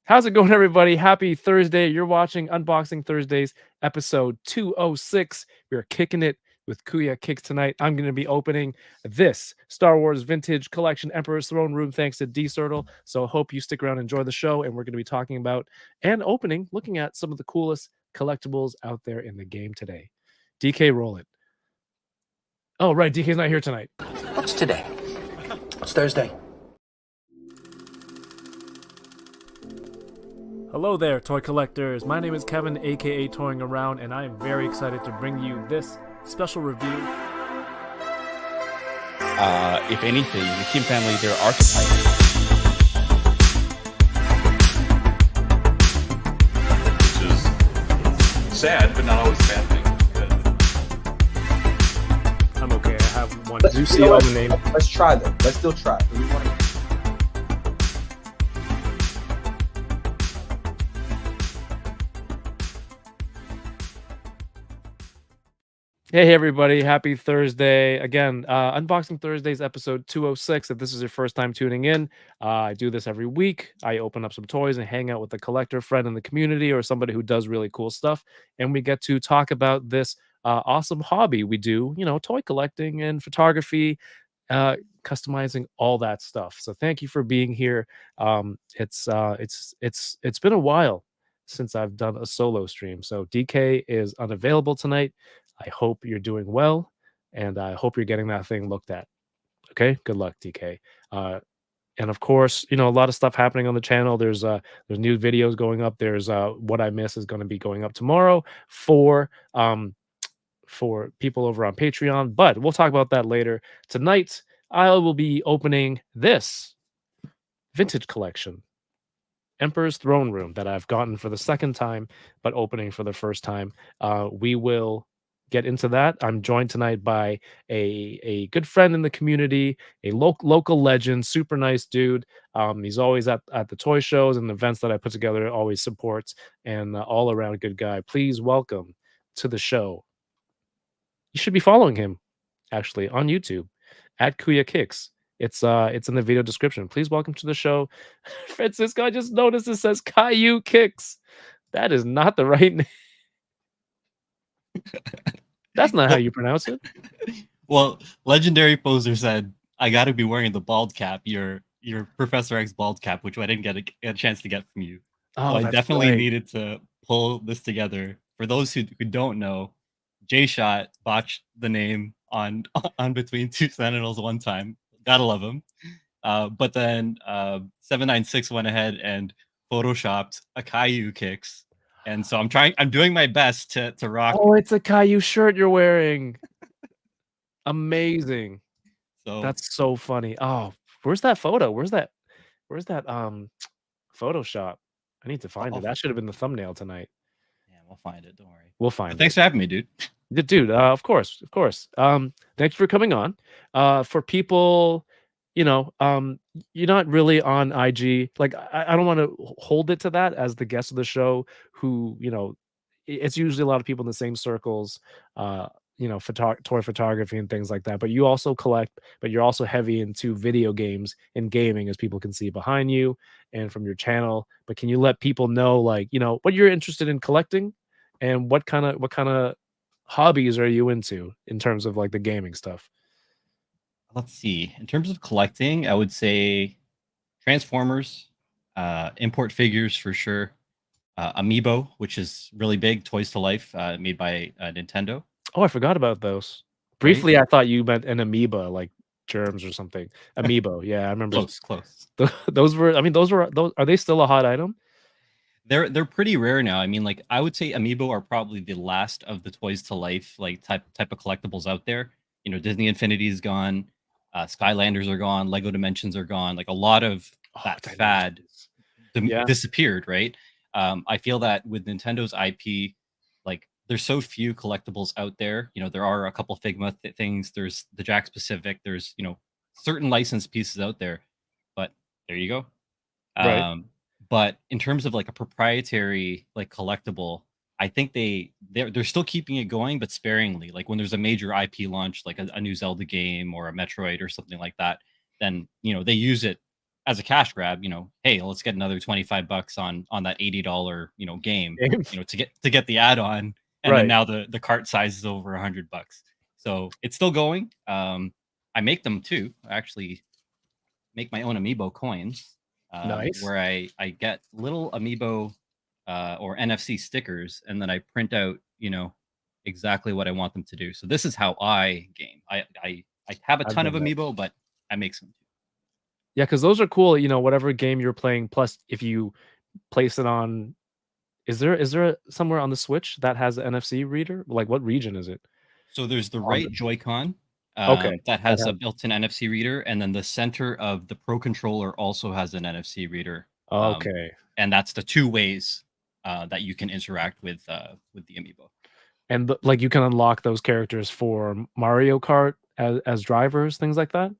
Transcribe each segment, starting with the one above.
How's it going, everybody? Happy Thursday. You're watching Unboxing Thursdays, episode 206. We are kicking it with Kuya Kicks tonight. I'm going to be opening this Star Wars Vintage Collection Emperor's Throne Room thanks to D-Cirtle. So I hope you stick around and enjoy the show. And we're going to be talking about and looking at some of the coolest collectibles out there in the game today. DK, roll it. Oh, right. DK's not here tonight. What's today? It's Thursday. Hello there, toy collectors. My name is Kevin, aka Toying Around, and I am very excited to bring you this special review. If anything, the Kim family, they're archetypes. Which is sad, but not always a bad thing. I'm okay. I have one. Let's Do you see see what- the name? Let's try them. Let's still try. We wanna- Hey, everybody. Happy Thursday. Again, Unboxing Thursdays, episode 206. If this is your first time tuning in, I do this every week. I open up some toys and hang out with a collector friend in the community or somebody who does really cool stuff. And we get to talk about this awesome hobby we do, toy collecting and photography, customizing, all that stuff. So thank you for being here. It's been a while since I've done a solo stream. So DK is unavailable tonight. I hope you're doing well, and I hope you're getting that thing looked at. Okay, good luck, DK. And of course, a lot of stuff happening on the channel. There's new videos going up. There's what I miss is going to be going up tomorrow for people over on Patreon. But we'll talk about that later. Tonight, I will be opening this vintage collection, Emperor's Throne Room, that I've gotten for the second time, but opening for the first time. We will get into that. I'm joined tonight by a good friend in the community, a local legend, super nice dude. He's always at the toy shows and events that I put together, always supports, and all around good guy. Please welcome to the show. You should be following him actually on YouTube at Kuya Kicks. It's in the video description. Please welcome to the show, Francisco. I just noticed it says Caillou Kicks. That is not the right name. That's not how you pronounce it. Well, legendary poser said, "I got to be wearing the bald cap, your Professor X bald cap, which I didn't get a chance to get from you. Oh, So I that's definitely right. needed to pull this together. For those who don't know, J Shot botched the name on Between Two Sentinels one time. Gotta love him. But then 796 went ahead and photoshopped a Caillou Kicks. And so I'm doing my best to rock. Oh, it's a Caillou shirt you're wearing. Amazing. So That's so funny. Oh, where's that photo? Where's that Photoshop? I need to find it. That should have been the thumbnail tonight. yeah, we'll find it. Don't worry. We'll find But thanks it. for having me, dude. Dude, of course. Thanks for coming on. For people, you're not really on IG. Like, I don't want to hold it to that as the guest of the show who, it's usually a lot of people in the same circles, toy photography and things like that. But you also collect, but you're also heavy into video games and gaming, as people can see behind you and from your channel. But can you let people know, like, what you're interested in collecting and what kind of hobbies are you into in terms of like the gaming stuff? Let's see. In terms of collecting, I would say Transformers, import figures for sure. Amiibo, which is really big, Toys to Life, made by Nintendo. Oh, I forgot about those. Briefly, I thought you meant an amoeba, like germs or something. Amiibo, yeah, I remember. Close. Those were. Are they still a hot item? They're pretty rare now. I mean, like I would say Amiibo are probably the last of the Toys to Life like type of collectibles out there. Disney Infinity is gone, Skylanders are gone, Lego Dimensions are gone. Like a lot of that fad disappeared, right? I feel that with Nintendo's IP, like there's so few collectibles out there. There are a couple Figma things. There's the Jakks Pacific. There's certain licensed pieces out there, but there you go. Right. But in terms of like a proprietary like collectible, I think they're still keeping it going, but sparingly. Like when there's a major IP launch, like a new Zelda game or a Metroid or something like that, then they use it as a cash grab, hey, let's get another $25 on that $80, game, Game. to get the add-on, and then Right. now the cart size is over $100. So it's still going. I make them too. I actually make my own Amiibo coins, Nice. where I get little Amiibo or NFC stickers, and then I print out, exactly what I want them to do. So this is how I game. I have a I've ton of done that. Amiibo, but I make some too. Yeah, because those are cool. Whatever game you're playing. Plus, if you place it on, is there somewhere on the Switch that has an NFC reader? Like, what region is it? So there's the On right Joy-Con Okay, that that has a has. built-in NFC reader, and then the center of the Pro controller also has an NFC reader. Okay, And that's the two ways that you can interact with the Amiibo. and like you can unlock those characters for Mario Kart as drivers, things like that.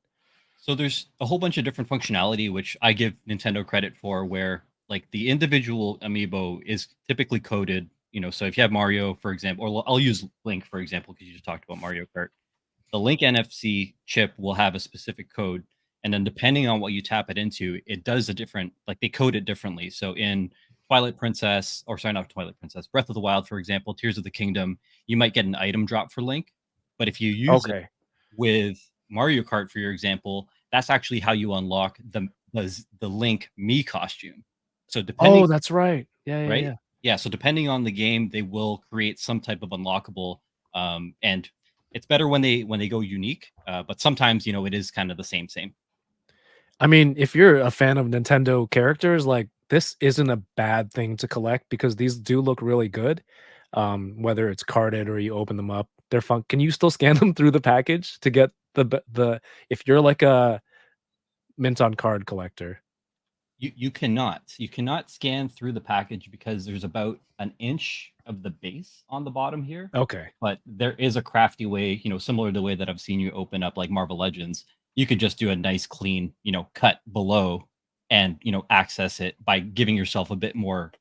So there's a whole bunch of different functionality, which I give Nintendo credit for, where like the individual Amiibo is typically coded. So if you have Mario, for example, or I'll use Link for example, because you just talked about Mario Kart. The Link NFC chip will have a specific code, and then depending on what you tap it into, it does a different, like they code it differently. So in Twilight Princess, or sorry, not Twilight Princess, Breath of the Wild, for example, Tears of the Kingdom, you might get an item drop for Link, but if you use it Okay. with Mario Kart, for your example, that's actually how you unlock the Link Me costume. So depending, Oh, that's right. Yeah, yeah, right? yeah. Yeah, so depending on the game, they will create some type of unlockable, and it's better when they go unique. But sometimes, it is kind of the same. I mean, if you're a fan of Nintendo characters, like this isn't a bad thing to collect because these do look really good. Whether it's carded or you open them up, they're fun. Can you still scan them through the package to get the if you're like a mint on card collector? You cannot scan through the package because there's about an inch of the base on the bottom here. Okay. But there is a crafty way, similar to the way that I've seen you open up like Marvel Legends. You could just do a nice clean, cut below and, access it by giving yourself a bit more,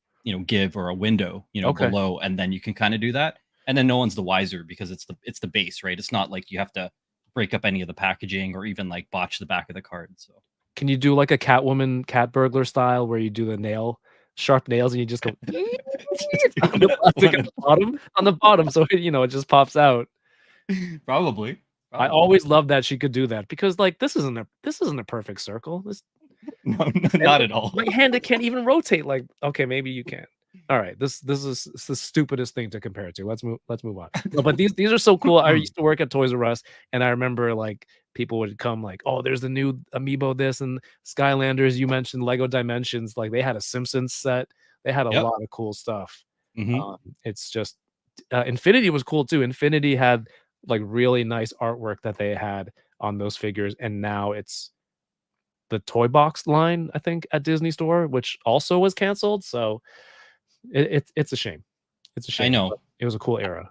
give or a window, Okay. below, and then you can kind of do that. And then no one's the wiser because it's the base, right? It's not like you have to break up any of the packaging or even like botch the back of the card. So Can you do like a Catwoman, cat burglar style where you do the sharp nails and you just go on the plastic at the bottom? On the bottom, so it just pops out. probably. I always loved that she could do that because like this isn't a perfect circle. No, And not at all. my hand it can't even rotate. Like, okay, maybe you can. All right, this is it's the stupidest thing to compare it to. Let's move on. No, but these are so cool. I used to work at Toys R Us, and I remember like people would come like, oh, there's the new Amiibo this and Skylanders. You mentioned Lego Dimensions, like they had a Simpsons set. They had a Yep. lot of cool stuff. Mhm. It's just Infinity was cool too. Infinity had like really nice artwork that they had on those figures, and now it's the toy box line, I think, at Disney Store, which also was canceled. So it's a shame. It's a I shame. know. But it was a cool era.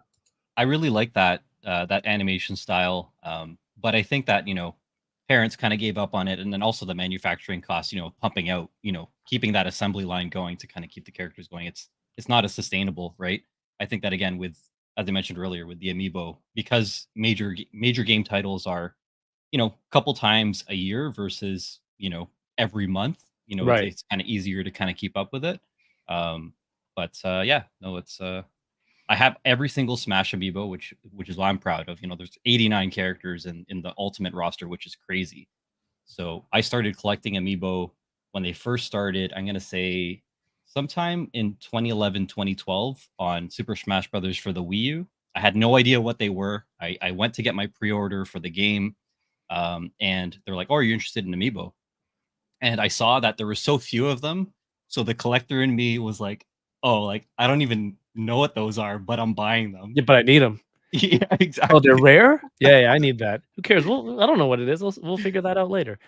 I really like that animation style, but I think that parents kind of gave up on it, and then also the manufacturing costs, pumping out, keeping that assembly line going to kind of keep the characters going. It's not as sustainable, right? I think that again with, as I mentioned earlier, with the Amiibo, because major game titles are couple times a year versus every month. It's, Right. it's kind of easier to kind of keep up with it. But yeah, no, it's I have every single Smash Amiibo, which is what I'm proud of. There's 89 characters in the Ultimate roster, which is crazy. So I started collecting Amiibo when they first started. I'm gonna say sometime in 2011, 2012 on Super Smash Brothers for the Wii U. I had no idea what they were. I went to get my pre-order for the game, and they're like, "Oh, are you interested in Amiibo?" And I saw that there were so few of them. So the collector in me was like, "Oh, like I don't even know what those are, but I'm buying them." Yeah, but I need them. Yeah, Oh, they're exactly. rare? Yeah, yeah, I need that. Who cares? I don't know what it is. We'll figure that out later.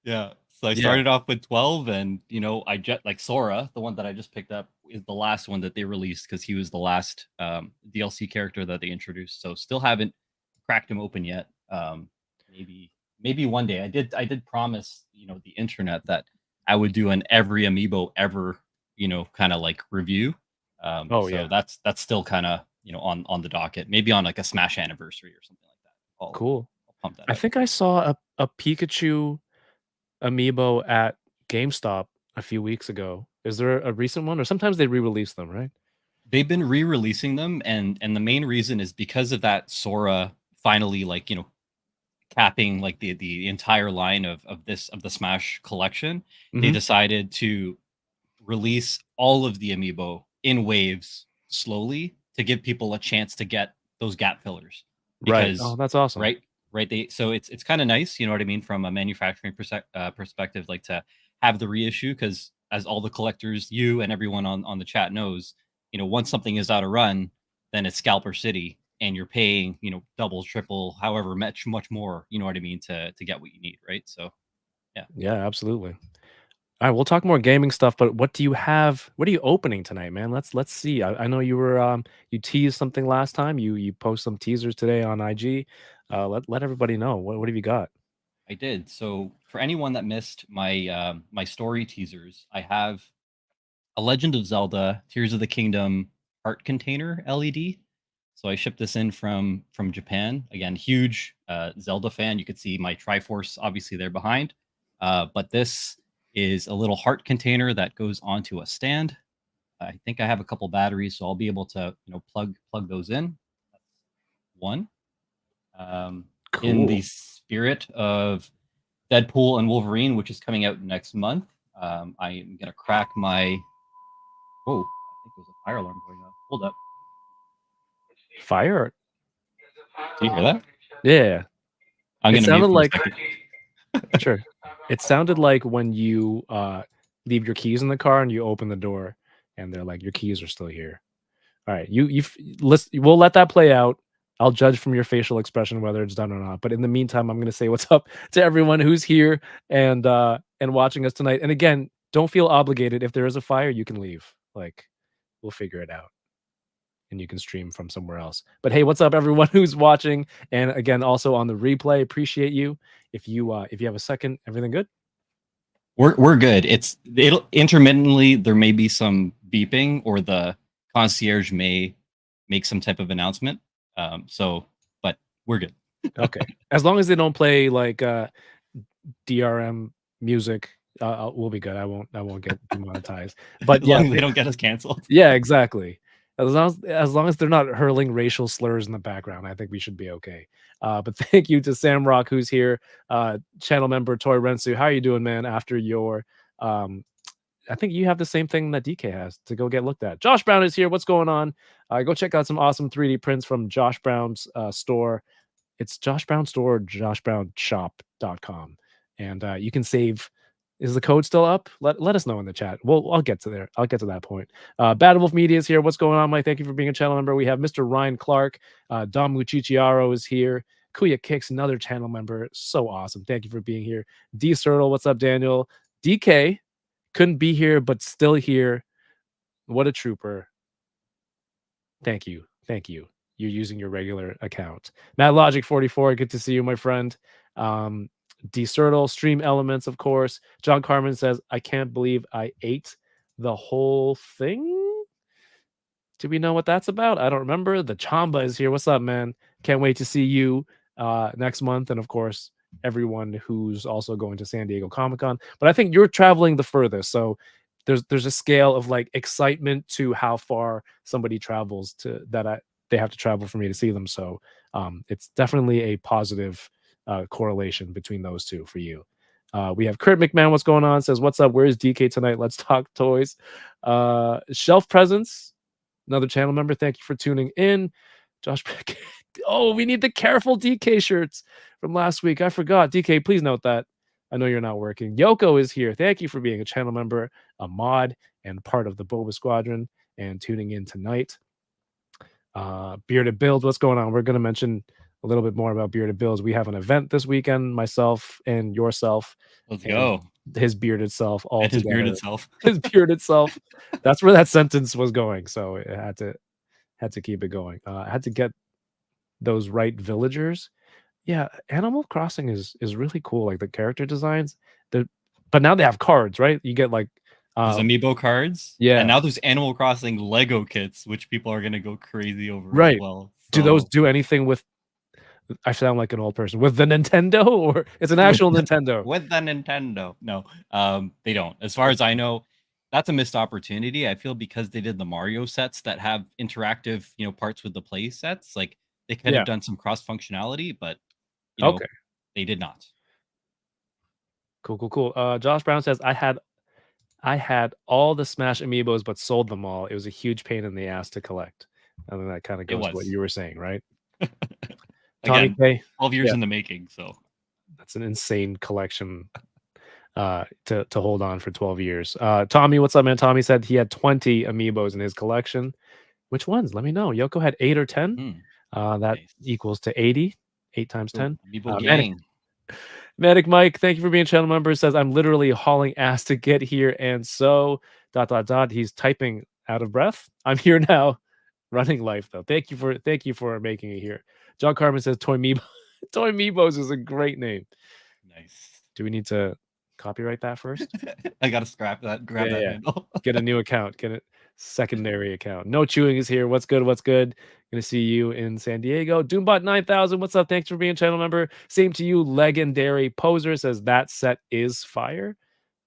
Yeah. So I Yeah. started off with 12, and I just like Sora, the one that I just picked up, is the last one that they released because he was the last DLC character that they introduced. So still haven't cracked him open yet. Maybe one day. I did promise, the internet that I would do an every Amiibo ever, kind of like review. Oh, So yeah. that's still kind of, on the docket. Maybe on like a Smash anniversary or something like that. I'll Cool. I'll pump that I out. think I saw a Pikachu Amiibo at GameStop a few weeks ago. Is there a recent one, or sometimes they re-release them, right? They've been re-releasing them, and the main reason is because of that Sora finally, like, capping like the entire line of the Smash collection. They Mhm. decided to release all of the amiibo in waves slowly to give people a chance to get those gap fillers. Right. Because Oh, that's awesome. right, so it's kind of nice, you know what I mean, from a manufacturing perspective, like to have the reissue, because as all the collectors, you and everyone on the chat knows, once something is out of run, then it's scalper city, and you're paying, double, triple, however much more, you know what I mean, to get what you need, right? So yeah. Yeah, absolutely. All right, we'll talk more gaming stuff, but what do you have? What are you opening tonight, man? Let's see. I know you were you teased something last time. You post some teasers today on IG. Let everybody know. What have you got? I did. So for anyone that missed my my story teasers, I have a Legend of Zelda Tears of the Kingdom heart container LED. So I shipped this in from Japan. Again, huge Zelda fan. You could see my Triforce obviously there behind. But this is a little heart container that goes onto a stand. I think I have a couple batteries, so I'll be able to plug those in. That's one. In the Cool. spirit of Deadpool and Wolverine, which is coming out next month, I am gonna crack my. Whoa! I think there's a fire alarm going off. Hold up. Fire. Do you hear that? Yeah. I'm It gonna mute sounded for a like second. sure. It sounded like when you leave your keys in the car and you open the door and they're like, your keys are still here. All right, listen. We'll let that play out. I'll judge from your facial expression whether it's done or not. But in the meantime, I'm going to say what's up to everyone who's here and watching us tonight. And again, don't feel obligated. If there is a fire, you can leave. Like, we'll figure it out, and you can stream from somewhere else. But hey, what's up, everyone who's watching, and again, also on the replay. Appreciate you. If you have a second, everything good? We're good. It'll intermittently, there may be some beeping, or the concierge may make some type of announcement. But we're good. Okay, as long as they don't play like DRM music, we'll be good. I won't get demonetized. But As yeah, long as they don't get us canceled. yeah, exactly. As long as they're not hurling racial slurs in the background, I think we should be okay. But thank you to Samrock, who's here, channel member Toy Rensu. How are you doing, man? After your, I think you have the same thing that DK has to go get looked at. Josh Brown is here. What's going on? Go check out some awesome 3D prints from Josh Brown's store. It's Josh Brown Store, joshbrownshop.com. And you can save. Is the code still up? Let us know in the chat. Well, I'll get to there. I'll get to that point. Bad Wolf Media is here. What's going on, Mike? Thank you for being a channel member. We have Mr. Ryan Clark. Dom Muchichiaro is here. Kuya Kicks, another channel member. So awesome. Thank you for being here. D Sertle, what's up, Daniel? DK couldn't be here, but still here. What a trooper. Thank you. Thank you. You're using your regular account. Matt Logic 44, good to see you, my friend. Decertal, Stream Elements, of course. John Carmen says, I can't believe I ate the whole thing. Do we know what that's about? I don't remember. The Chamba is here. What's up, man? Can't wait to see you next month. And of course, everyone who's also going to San Diego Comic-Con. But I think you're traveling the furthest. So there's a scale of like excitement to how far somebody travels to they have to travel for me to see them. So it's definitely a positive correlation between those two for you. We have Kurt McMahon. What's going on? Says, what's up? Where's DK tonight? Let's talk toys. Shelf Presence, another channel member. Thank you for tuning in. Josh. Oh, we need the Careful DK shirts from last week. I forgot. DK, please note that. I know you're not working. Yoko is here. Thank you for being a channel member, a mod, and part of the Boba Squadron, and tuning in tonight. Bearded Builds, what's going on? We're going to mention a little bit more about Bearded Builds. We have an event this weekend, myself and yourself. Let's go. His bearded self, all And his together. bearded self. His bearded self. That's where that sentence was going. So it had to keep it going. I had to get those right villagers. Yeah, Animal Crossing is really cool. Like the character designs. But now they have cards, right? You get like There's Amiibo cards. yeah. And now there's Animal Crossing Lego kits, which people are gonna go crazy over right. as well. Do those do anything with I sound like an old person. With the Nintendo, or it's an actual Nintendo? With the Nintendo. No, they don't. As far as I know, that's a missed opportunity. I feel because they did the Mario sets that have interactive, parts with the play sets, like they could Yeah. have done some cross functionality, but Okay. they did not. Cool. Josh Brown says I had all the Smash amiibos, but sold them all. It was a huge pain in the ass to collect. I think that kind of It goes to what was. you were saying, right? Tommy Again, K, 12 years yeah, in the making. So that's an insane collection to hold on for 12 years. Tommy, what's up, man? Tommy said he had 20 amiibos in his collection. Which ones? Let me know. Yoko had 8 or 10. That nice. equals to 80. 8 times So, 10. Amiibo Manic, gang. Manic Mike, thank you for being a channel member. Says I'm literally hauling ass to get here, and so ... He's typing out of breath. I'm here now, running life though. Thank you for making it here. John Carmen says Toy Meebo. Toy Meebos is a great name. Nice. Do we need to copyright that first? I gotta scrap that. Grab that handle. Get a new account. Get a secondary account. No Chewing is here. What's good? What's good? Gonna see you in San Diego. Doombot 9000. What's up? Thanks for being a channel member. Same to you. Legendary Poser says that set is fire.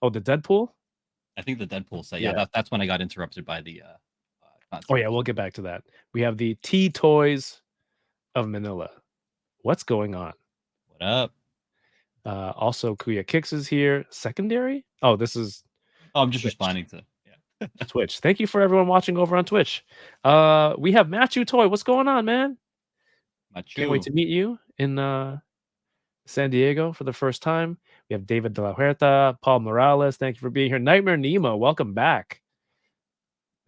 Oh, the Deadpool? I think the Deadpool set. Yeah. Yeah, that's when I got interrupted by the Oh yeah, we'll get back to that. We have the T Toys of Manila. What's going on? What up? Also, Kuya Kicks is here. Secondary? Oh, this is I'm just Twitch. responding to Twitch. Thank you for everyone watching over on Twitch. We have Matthew Toy. What's going on, man? Can't wait to meet you in San Diego for the first time. We have David De La Huerta, Paul Morales. Thank you for being here. Nightmare Nemo, welcome back.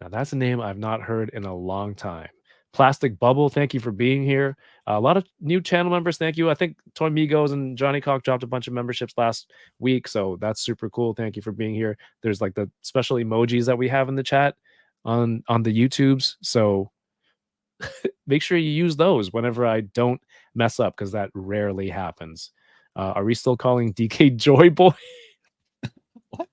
Now that's a name I've not heard in a long time. Plastic Bubble, thank you for being here. A lot of new channel members, thank you. I think Toy Migos and Johnny Cock dropped a bunch of memberships last week, so that's super cool. Thank you for being here. There's like the special emojis that we have in the chat on the YouTubes, so make sure you use those whenever I don't mess up, because that rarely happens. Are we still calling DK Joy Boy? What?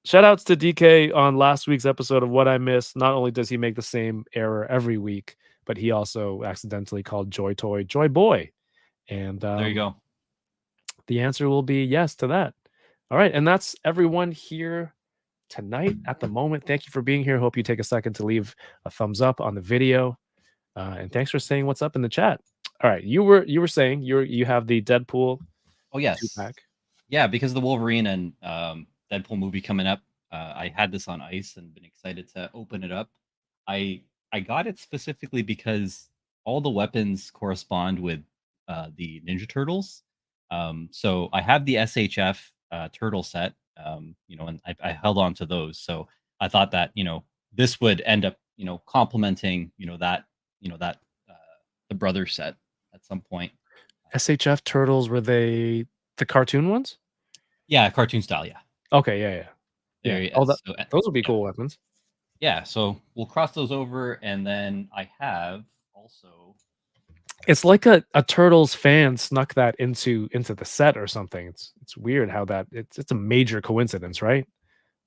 Shout outs to DK on last week's episode of What I Missed. Not only does he make the same error every week, but he also accidentally called Joy Toy Joy Boy. And there you go. The answer will be yes to that. All right. And that's everyone here tonight at the moment. Thank you for being here. Hope you take a second to leave a thumbs up on the video. And thanks for saying what's up in the chat. All right. You were saying you have the Deadpool. Oh, yes. 2-pack. Yeah, because of the Wolverine and Deadpool movie coming up, I had this on ice and been excited to open it up. I got it specifically because all the weapons correspond with the Ninja Turtles. So I have the SHF turtle set, and I held on to those. So I thought that this would end up complementing that the brother set at some point. SHF turtles, were they the cartoon ones? Yeah, cartoon style. Yeah. Okay. Yeah. There. Oh, So, those would be cool weapons. Yeah. So we'll cross those over, and then I have also. It's like a Turtles fan snuck that into the set or something. It's weird how that it's a major coincidence, right?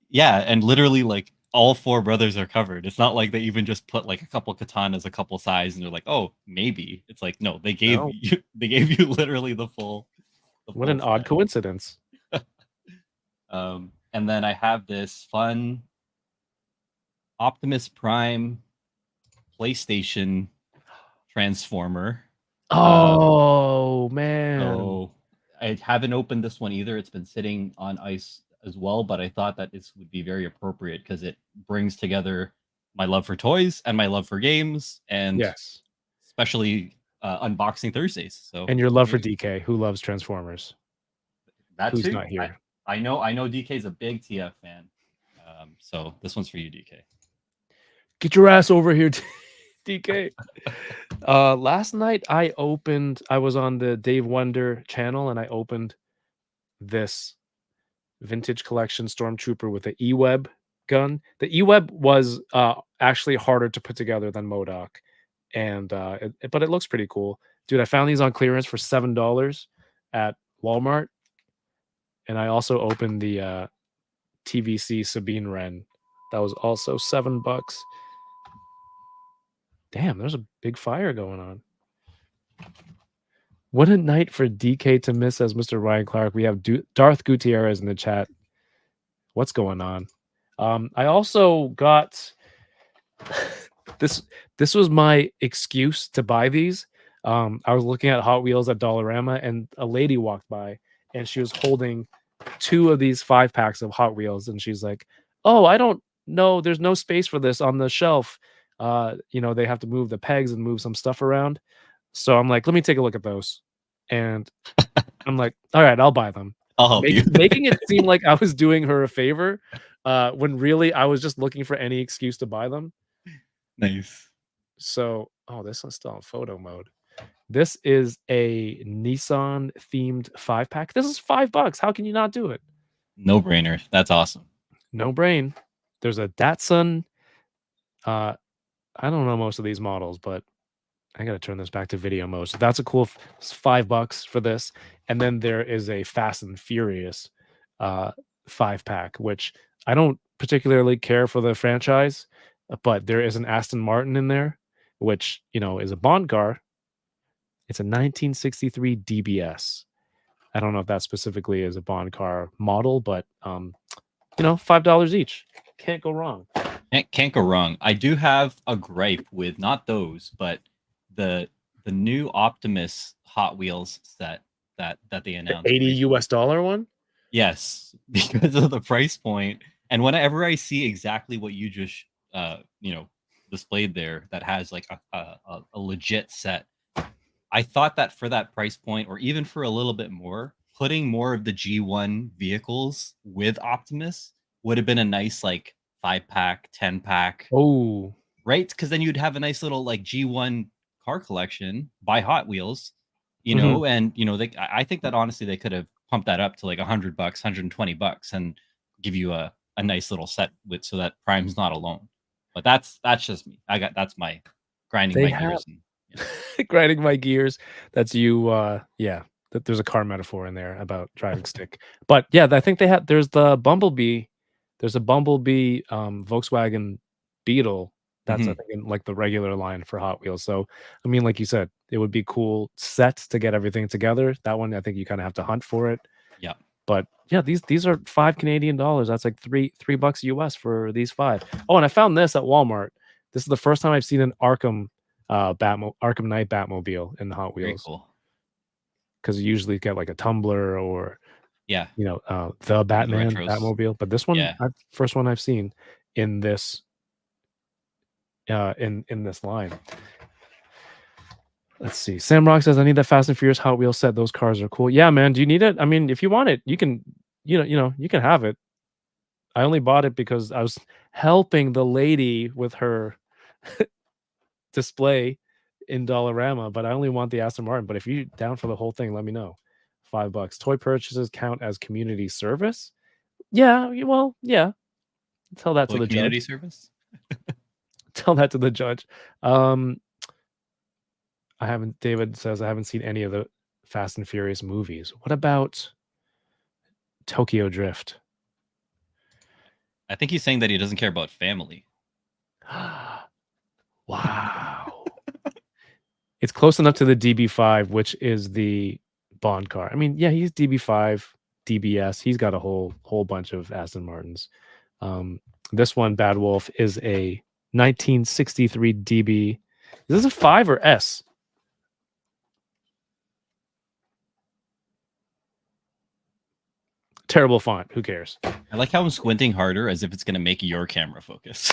Yeah, and literally like all four brothers are covered. It's not like they even just put like a couple katanas, a couple sides, and they're like, oh, maybe. It's like no, they gave you literally the full. What an odd coincidence. And then I have this fun Optimus Prime PlayStation Transformer. Oh man. So I haven't opened this one either. It's been sitting on ice as well, but I thought that this would be very appropriate because it brings together my love for toys and my love for games, and yes, especially unboxing Thursdays. So and your love for DK, who loves Transformers. Who's not here. I know DK's a big TF fan. So this one's for you, DK. Get your ass over here, DK. Last night I was on the Dave Wonder channel, and I opened this vintage collection Stormtrooper with the E-Web gun. The E-Web was actually harder to put together than MODOK, and but it looks pretty cool. Dude, I found these on clearance for $7 at Walmart. And I also opened the TVC Sabine Wren. That was also $7. Damn, there's a big fire going on. What a night for DK to miss, as Mr. Ryan Clark. We have Darth Gutierrez in the chat. What's going on? I also got this. This was my excuse to buy these. I was looking at Hot Wheels at Dollarama, and a lady walked by, and she was holding 2 of these 5-packs of Hot Wheels, and she's like, "Oh, I don't know. There's no space for this on the shelf. They have to move the pegs and move some stuff around." So I'm like, "Let me take a look at those," and I'm like, "All right, I'll buy them." I'll help you. Making it seem like I was doing her a favor, when really I was just looking for any excuse to buy them. Nice. So, this one's still in photo mode. This is a Nissan themed 5-pack. This is $5. How can you not do it? No brainer. That's awesome. No brain. There's a Datsun. I don't know most of these models, but I gotta turn this back to video mode. So that's a cool $5 for this. And then there is a Fast and Furious 5-pack, which I don't particularly care for the franchise, but there is an Aston Martin in there, which is a Bond car. It's a 1963 DBS. I don't know if that specifically is a Bond car model, but $5 each. Can't go wrong. Can't go wrong. I do have a gripe with not those, but the new Optimus Hot Wheels set that they announced. The $80 one? Yes, because of the price point. And whenever I see exactly what you just displayed there, that has like a legit set, I thought that for that price point, or even for a little bit more, putting more of the G1 vehicles with Optimus would have been a nice like 5-pack, 10-pack. Oh, right? Because then you'd have a nice little like G1 car collection by Hot Wheels, and I think that honestly they could have pumped that up to like $100, $120, and give you a nice little set with, so that Prime's not alone. But that's just me. That's my grinding my gears. Grinding my gears. That's you. There's a car metaphor in there about driving stick. But yeah, I think there's the Bumblebee. There's a Bumblebee Volkswagen Beetle. That's I think in like the regular line for Hot Wheels. So I mean, like you said, it would be cool set to get everything together. That one, I think you kind of have to hunt for it. Yeah. But yeah, these are $5 Canadian. That's like $3 US for these 5. Oh, and I found this at Walmart. This is the first time I've seen an Arkham Knight Batmobile in the Hot Very Wheels. cool. Because you usually get like a Tumbler or Yeah, the Batman retros. Batmobile. But this one, Yeah. first one I've seen in this in this line. Let's see. Sam Rock says, "I need that Fast and Furious Hot Wheels set. Those cars are cool." Yeah, man. Do you need it? I mean, if you want it, you can. You can have it. I only bought it because I was helping the lady with her display in Dollarama, but I only want the Aston Martin. But if you're down for the whole thing, let me know. $5. Toy purchases count as community service? Yeah. Well, yeah. Tell that to the community judge. service. Tell that to the judge. David says, I haven't seen any of the Fast and Furious movies. What about Tokyo Drift? I think he's saying that he doesn't care about family. Wow. It's close enough to the DB5, which is the Bond car. I mean, yeah, he's DB5, DBS. He's got a whole bunch of Aston Martins. This one, Bad Wolf, is a 1963 DB. Is this a 5 or S? Terrible font. Who cares? I like how I'm squinting harder as if it's going to make your camera focus.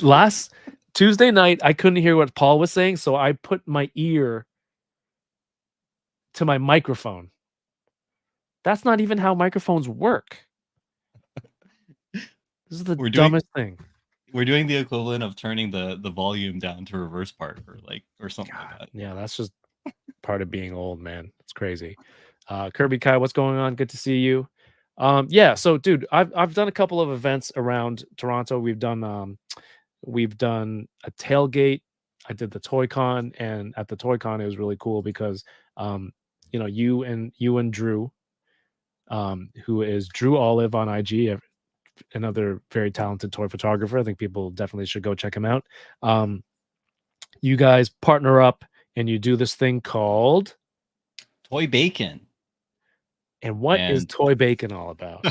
Last Tuesday night, I couldn't hear what Paul was saying, so I put my ear to my microphone. That's not even how microphones work. This is the dumbest thing. We're doing the equivalent of turning the volume down to reverse part or something like that. Yeah, that's just part of being old, man. It's crazy. Kirby Kai, what's going on? Good to see you. Yeah, so dude, I've done a couple of events around Toronto. We've done a tailgate. I did the Toy Con, and at the Toy Con it was really cool because you and Drew, who is Drew Olive on IG, another very talented toy photographer. I think people definitely should go check him out. You guys partner up and you do this thing called. Toy bacon. And what is And Toy Bacon all about?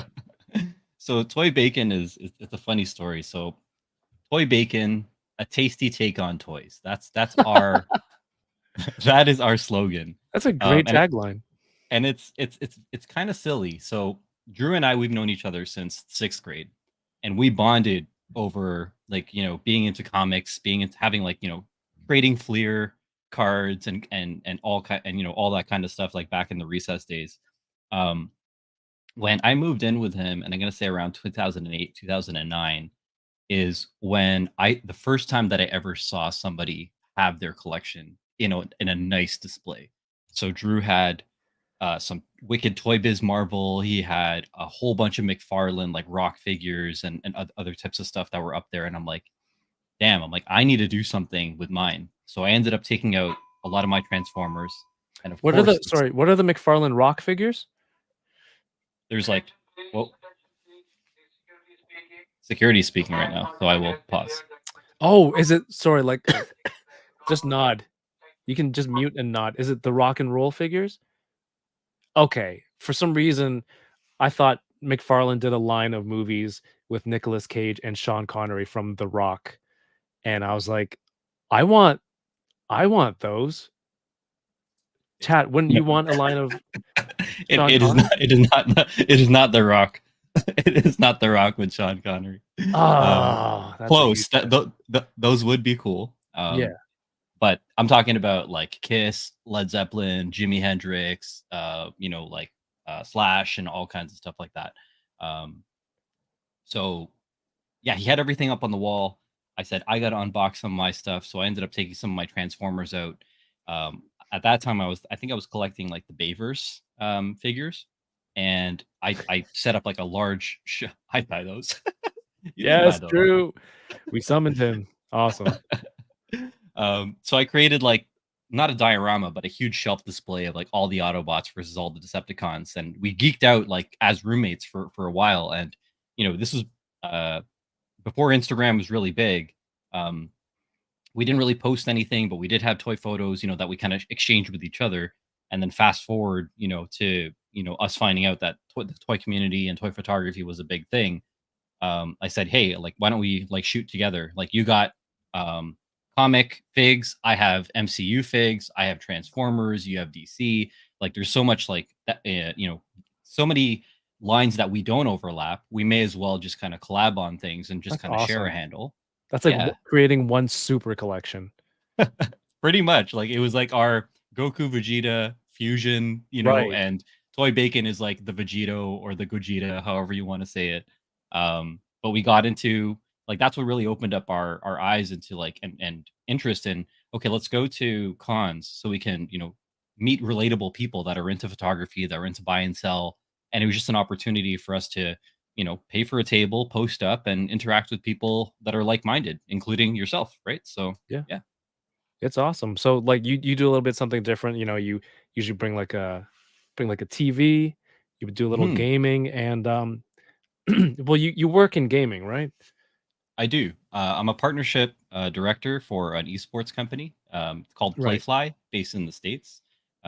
so Toy Bacon is it's a funny story. So Toy Bacon, a tasty take on toys. That's our that is our slogan. That's a great And tagline. it's kind of silly. So Drew and I, we've known each other since 6th grade, and we bonded over like being into comics, being into having like trading Fleer cards and all kind and all that kind of stuff like back in the recess days. Um, when I moved in with him, and I'm gonna say around 2008, 2009, is when the first time that I ever saw somebody have their collection, in a nice display. So Drew had some Wicked Toy Biz Marvel. He had a whole bunch of McFarlane like rock figures and other types of stuff that were up there. And I'm like, damn, I'm like, I need to do something with mine. So I ended up taking out a lot of my Transformers. And of What are course, what are the McFarlane rock figures? there's like, well, security speaking right now, so I will pause. Oh, is it like just nod. You can just mute and nod. Is it the rock and roll figures? Okay. For some reason, I thought McFarlane did a line of movies with Nicolas Cage and Sean Connery from The Rock. And I was like, I want those. Chat, wouldn't you want a line of Sean it is Connery? not it is not The Rock. It is not The Rock with Sean Connery. Oh, that's Close. Those would be cool. yeah. But I'm talking about like Kiss, Led Zeppelin, Jimi Hendrix, like Slash and all kinds of stuff like that. So yeah, he had everything up on the wall. I said, I got to unbox some of my stuff. So I ended up taking some of my Transformers out. At that time, I think I was collecting like the Bayverse figures. And I set up like a large, I'd buy those. You didn't buy Yes, those. Drew. We summoned him. Awesome. So I created like not a diorama, but a huge shelf display of like all the Autobots versus all the Decepticons, and we geeked out like as roommates for a while. And this was before Instagram was really big. We didn't really post anything, but we did have toy photos, that we kind of exchanged with each other. And then fast forward, to us finding out that the toy community and toy photography was a big thing. I said, hey, like, why don't we like shoot together? Like, you got comic figs, I have MCU figs, I have Transformers, you have DC. Like, there's so much like that, so many lines that we don't overlap. We may as well just kind of collab on things and just That's kind of share a awesome. handle. That's like Yeah. creating one super collection. Pretty much. Like, it was like our Goku Vegeta fusion, Right. and Toy Bacon is like the Vegito or the Gogeta, however you want to say it. But we got into like that's what really opened up our eyes into like and interest in, okay, let's go to cons so we can, meet relatable people that are into photography, that are into buy and sell. And it was just an opportunity for us to, pay for a table, post up, and interact with people that are like-minded, including yourself, right? So Yeah. yeah. It's awesome. So like you do a little bit something different. You usually bring like a TV. You would do a little Mhm. gaming and well you work in gaming, right? I do. I'm a partnership director for an esports company called Right. Playfly, based in the States.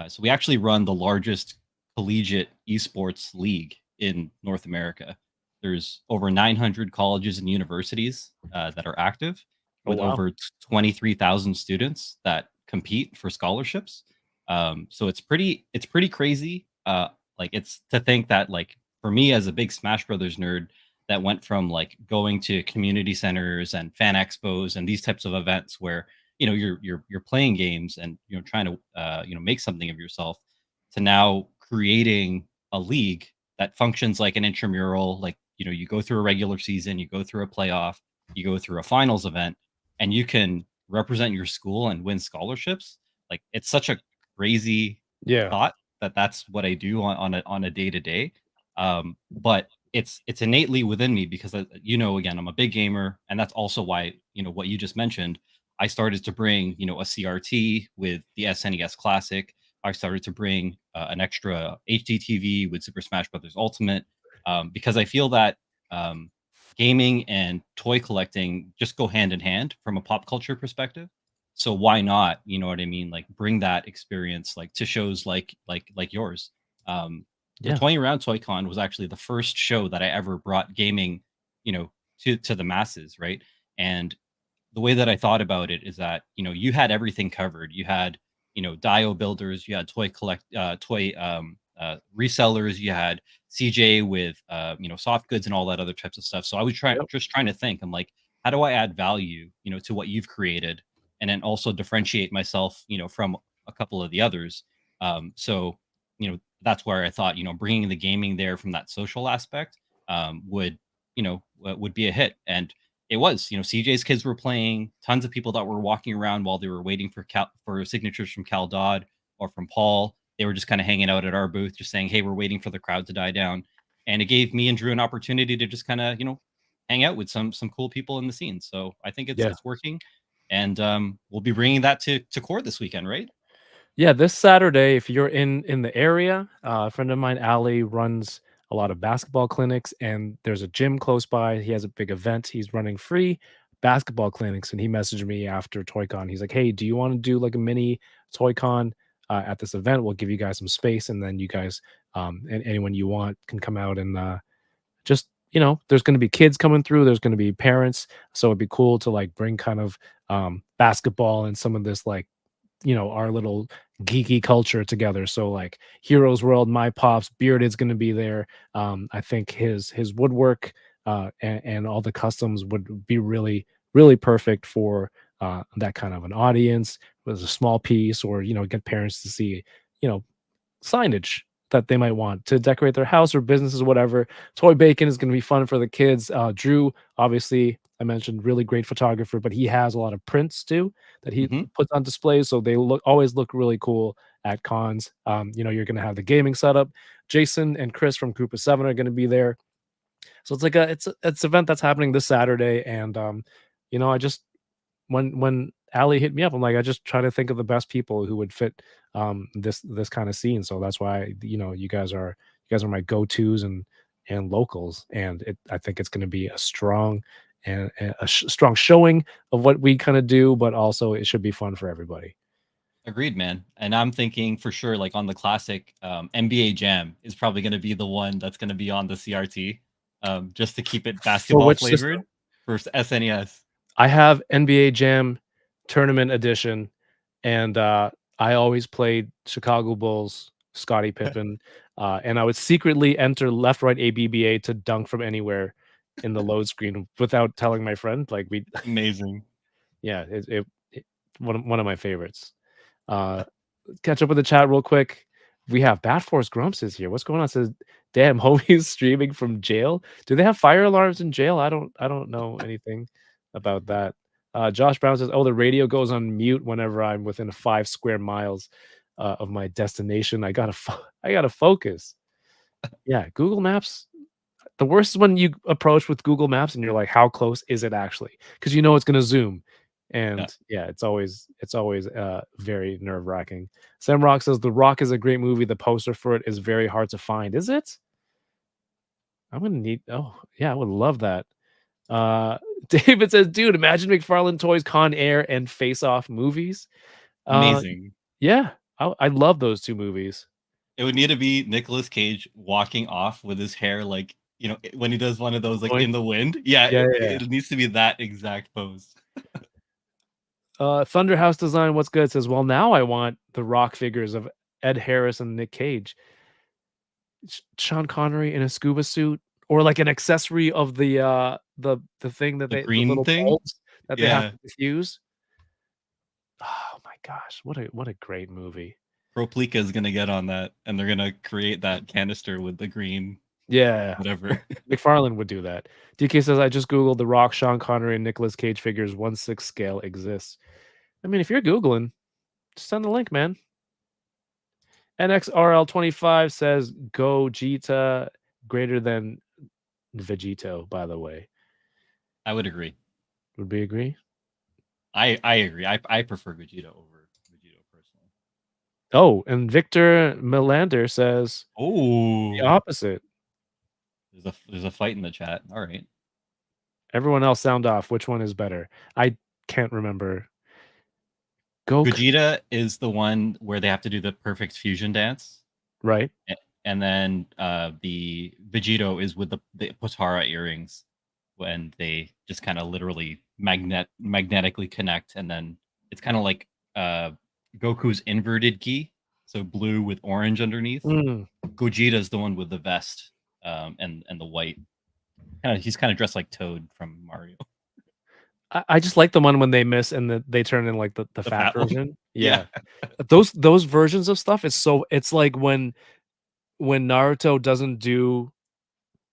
So we actually run the largest collegiate esports league in North America. There's over 900 colleges and universities that are active, Oh with wow. over 23,000 students that compete for scholarships. So it's pretty crazy. Like, it's to think that, like, for me as a big Smash Brothers nerd, that went from like going to community centers and fan expos and these types of events where you're playing games and trying to make something of yourself, to now creating a league that functions like an intramural. Like, you go through a regular season, you go through a playoff, you go through a finals event, and you can represent your school and win scholarships. Like, it's such a crazy Yeah. thought that that's what I do on a day to day. But it's innately within me because again, I'm a big gamer, and that's also why what you just mentioned. I started to bring a CRT with the SNES Classic. I started to bring an extra HD TV with Super Smash Brothers Ultimate, because I feel that gaming and toy collecting just go hand in hand from a pop culture perspective. So why not? You know what I mean? Like bring that experience like to shows like yours. The Yeah. 20 round Toy Con was actually the first show that I ever brought gaming, to the masses, right? And the way that I thought about it is that you had everything covered. You had dio builders, you had toy resellers, you had CJ with soft goods and all that other types of stuff. So I was Yep. just trying to think. I'm like, how do I add value to what you've created, and then also differentiate myself from a couple of the others. So that's where I thought bringing the gaming there from that social aspect would be a hit. And it was, CJ's kids were playing. Tons of people that were walking around while they were waiting for signatures from Cal Dodd or from Paul. They were just kind of hanging out at our booth, just saying, "Hey, we're waiting for the crowd to die down." And it gave me and Drew an opportunity to just kind of, hang out with some cool people in the scene. So I think Yeah. it's working, and we'll be bringing that to Core this weekend, right? Yeah, this Saturday, if you're in the area, a friend of mine, Ali, runs a lot of basketball clinics, and there's a gym close by. He has a big event. He's running free basketball clinics, and he messaged me after ToyCon. He's like, "Hey, do you want to do like a mini ToyCon at this event? We'll give you guys some space, and then you guys and anyone you want can come out and just there's going to be kids coming through. There's going to be parents, so it'd be cool to like bring kind of basketball and some of this like." Our little geeky culture together. So like Heroes World, My Pops, Bearded's going to be there. I think his woodwork and all the customs would be really really perfect for that kind of an audience. With a small piece, or get parents to see you know signage that they might want to decorate their house or businesses, whatever. Toy bacon is going to be fun for the kids. Drew, obviously, I mentioned, really great photographer, but he has a lot of prints too that he Hmm. puts on displays, so they always look really cool at cons. You're going to have the gaming setup. Jason and Chris from Group of Seven are going to be there, so it's like it's an event that's happening this Saturday, and I just when Ali hit me up, I'm like, I just try to think of the best people who would fit this kind of scene. So that's why you guys are my go-tos and locals, and I think it's going to be a strong and strong showing of what we kind of do, but also it should be fun for everybody. Agreed, man. And I'm thinking for sure, like on the classic NBA Jam is probably going to be the one that's going to be on the CRT, just to keep it For basketball which system? flavored for SNES. I have NBA Jam Tournament Edition, and I always played Chicago Bulls, Scottie Pippen, and I would secretly enter left, right, ABBA to dunk from anywhere in the load screen without telling my friend. Like we, Amazing. yeah, it one of my favorites. Uh, Catch up with the chat real quick. We have Bat Force Grumps is here. What's going on? It says, damn, homie's streaming from jail. Do they have fire alarms in jail? I don't know anything about that. Josh Brown says, oh, the radio goes on mute whenever I'm within 5 square miles of my destination. I gotta focus. Yeah, Google Maps. The worst is when you approach with Google Maps and you're like, how close is it actually? Because it's gonna zoom. Yeah. And yeah, it's always very nerve-wracking. Sam Rock says The Rock is a great movie. The poster for it is very hard to find. Is it? I'm gonna need yeah, I would love that. David says, dude, imagine McFarlane Toys Con Air and Face Off movies. Uh Amazing. yeah, I love those two movies. It would need to be Nicolas Cage walking off with his hair like, when he does one of those like Boink. in the wind. Yeah, Yeah, it, yeah, yeah. it needs to be that exact pose. Thunderhouse Design, what's good, says, well, now I want the rock figures of Ed Harris and Nick Cage. Sean Connery in a scuba suit, or like an accessory of the thing that The the green little thing? bulbs that they have Yeah. to diffuse. Oh my gosh, what a great movie. Proplica is gonna get on that, and they're gonna create that canister with the green Yeah. whatever. McFarlane would do that. DK says, I just Googled The Rock, Sean Connery, and Nicolas Cage figures 1/6 scale exists. I mean, if you're Googling, just send the link, man. NXRL25 says Gogeta greater than Vegito, by the way. I would agree. Would we agree? I agree. I prefer Vegeta over Vegito personally. Oh, and Victor Melander says the Oh, opposite. there's a fight in the chat. All right. Everyone else sound off. Which one is better? I can't remember. Gogeta is the one where they have to do the perfect fusion dance. Right. And then the Vegito is with the Potara earrings when they just kind of literally magnetically connect, and then it's kind of like Goku's inverted gi, so blue with orange underneath. Mm. Gogeta's the one with the vest and the white. He's kind of dressed like Toad from Mario. I just like the one when they miss and they turn in like the The fat fat one. version. Yeah. Those versions of stuff is so it's like when Naruto doesn't do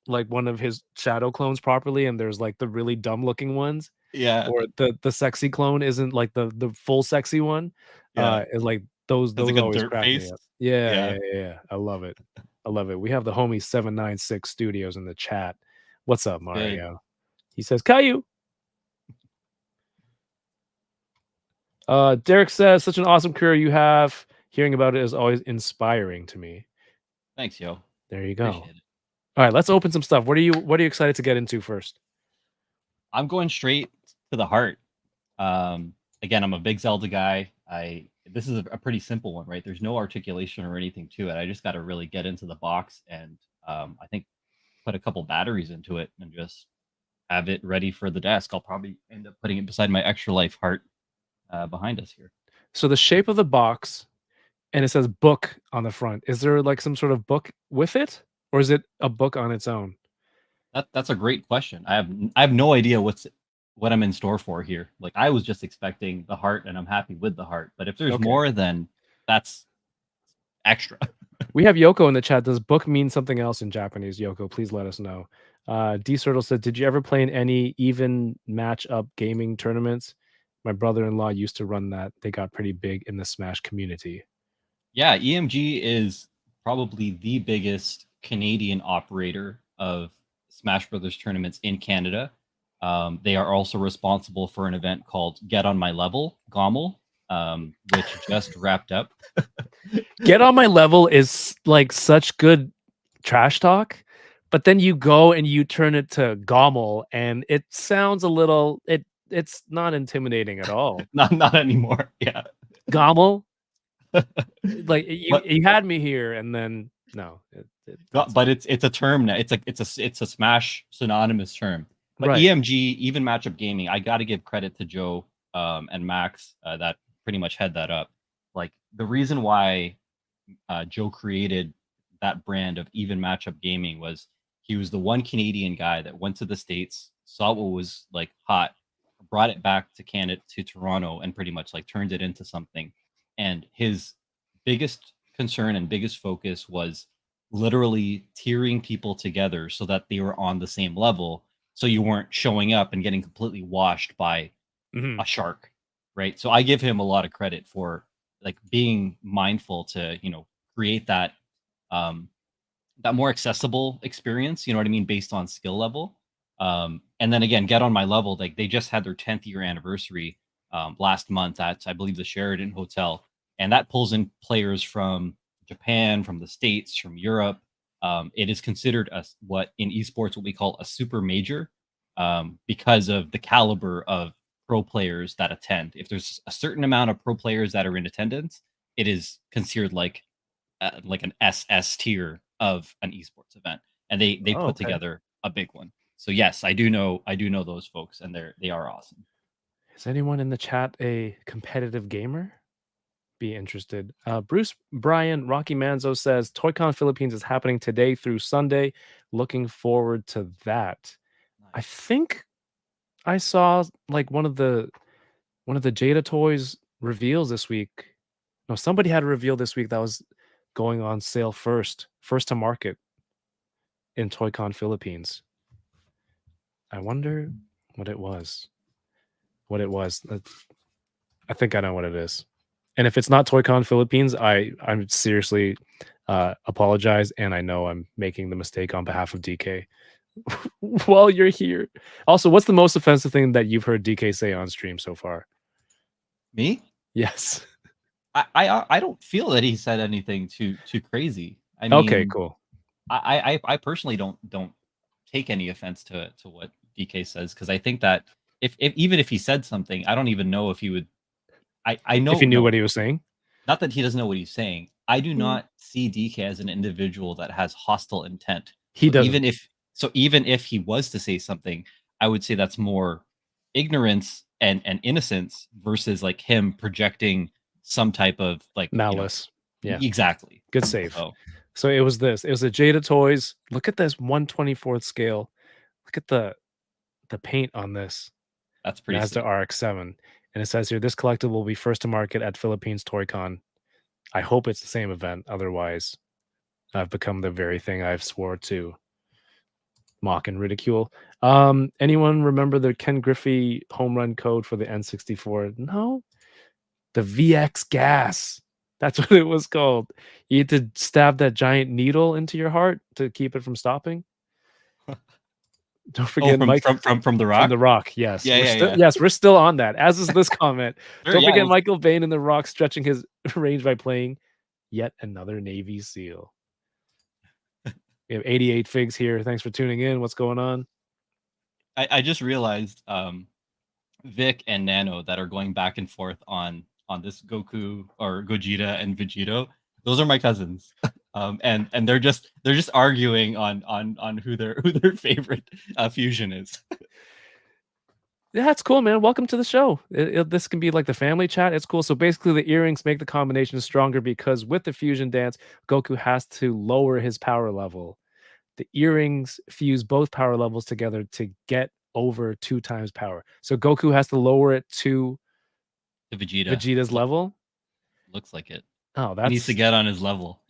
like one of his shadow clones properly, and there's like the really dumb looking ones, Yeah. or the sexy clone isn't like the full sexy one. Yeah. It's like those It's like a always dirt crack me face. up. Yeah, Yeah. yeah, yeah, yeah. I love it. I love it. We have the homie 796 Studios in the chat. What's up, Good. Mario? He says, Caillou. Derek says, such an awesome career you have. Hearing about it is always inspiring to me. Thanks, yo. There you go. Appreciate it. All right, let's open some stuff. What are you excited to get into first? I'm going straight to the heart. Again, I'm a big Zelda guy. This is a pretty simple one, right? There's no articulation or anything to it. I just got to really get into the box and I think put a couple batteries into it and just have it ready for the desk. I'll probably end up putting it beside my Extra Life heart behind us here. So the shape of the box, and it says book on the front. Is there like some sort of book with it, or is it a book on its own? That's a great question. I have no idea what I'm in store for here. Like I was just expecting the heart, and I'm happy with the heart. But if there's more, then that's extra. We have Yoko in the chat. Does book mean something else in Japanese? Yoko, please let us know. D Cirtle said, did you ever play in any even match-up gaming tournaments? My brother-in-law used to run that. They got pretty big in the Smash community. Yeah, EMG is probably the biggest Canadian operator of Smash Brothers tournaments in Canada. They are also responsible for an event called Get on My Level, GOML, which just wrapped up. Get on My Level is like such good trash talk, but then you go and you turn it to GOML, and it sounds a little it's not intimidating at all. not anymore. Yeah. GOML? Like you had me here, and then no. But it's a term now. It's a Smash synonymous term. But Right. EMG, even matchup gaming, I got to give credit to Joe and Max that pretty much head that up. Like the reason why Joe created that brand of even matchup gaming was he was the one Canadian guy that went to the States, saw what was like hot, brought it back to Canada, to Toronto, and pretty much like turned it into something. And his biggest concern and biggest focus was literally tiering people together so that they were on the same level, so you weren't showing up and getting completely washed by a shark, right? So I give him a lot of credit for like being mindful to create that that more accessible experience, you know what I mean, based on skill level. And then again, Get on My Level, like they just had their 10th year anniversary last month at, I believe, the Sheraton Hotel, and that pulls in players from Japan, from the States, from Europe. It is considered what in esports what we call a super major because of the caliber of pro players that attend. If there's a certain amount of pro players that are in attendance, it is considered like an SS tier of an esports event, and they put together a big one. So yes, I do know those folks, and they are awesome. Is anyone in the chat a competitive gamer? Be interested. Bruce Bryan Rocky Manzo says ToyCon Philippines is happening today through Sunday. Looking forward to that. Nice. I think I saw like one of the Jada toys reveals this week. No, somebody had a reveal this week that was going on sale first to market in ToyCon Philippines. I wonder what it was. I think I know what it is. And if it's not ToyCon Philippines, I'm seriously apologize, and I know I'm making the mistake on behalf of DK while you're here. Also, what's the most offensive thing that you've heard DK say on stream so far? Me? Yes. I don't feel that he said anything too crazy. I mean, okay, cool. I personally don't take any offense to what DK says, because I think that if even if he said something, I don't even know if he would I know If you knew what he was saying. not that he doesn't know what he's saying. I do Mm. not see DK as an individual that has hostile intent. He So doesn't. even if he was to say something, I would say that's more ignorance and innocence versus like him projecting some type of like Malice. Yeah. exactly. Good save. So So it was this. It was a Jada Toys. Look at this 1/24th scale. Look at the paint on this. that's pretty Mazda sick. RX-7. And it says here, this collectible will be first to market at Philippines Toy Con. I hope it's the same event. Otherwise, I've become the very thing I've swore to mock and ridicule. Anyone remember the Ken Griffey home run code for the N64? No? The VX gas. That's what it was called. You had to stab that giant needle into your heart to keep it from stopping. Don't forget Mike from the from Rock. The Rock. Yes, Yeah, we're yeah, still, yeah. yes, we're still on that. As is this comment. Sure, Don't yeah, forget it's- Michael Bain in The Rock stretching his range by playing yet another Navy SEAL. We have 88 figs here. Thanks for tuning in. What's going on? I just realized Vic and Nano that are going back and forth on this Goku or Gogeta and Vegito. Those are my cousins. And they're just arguing on who their favorite fusion is. Yeah, it's cool, man. Welcome to the show. This can be like the family chat. It's cool. So basically, the earrings make the combination stronger because with the fusion dance, Goku has to lower his power level. The earrings fuse both power levels together to get over 2 times power. So Goku has to lower it to The Vegeta's level. Looks like it. Oh, He needs to get on his level.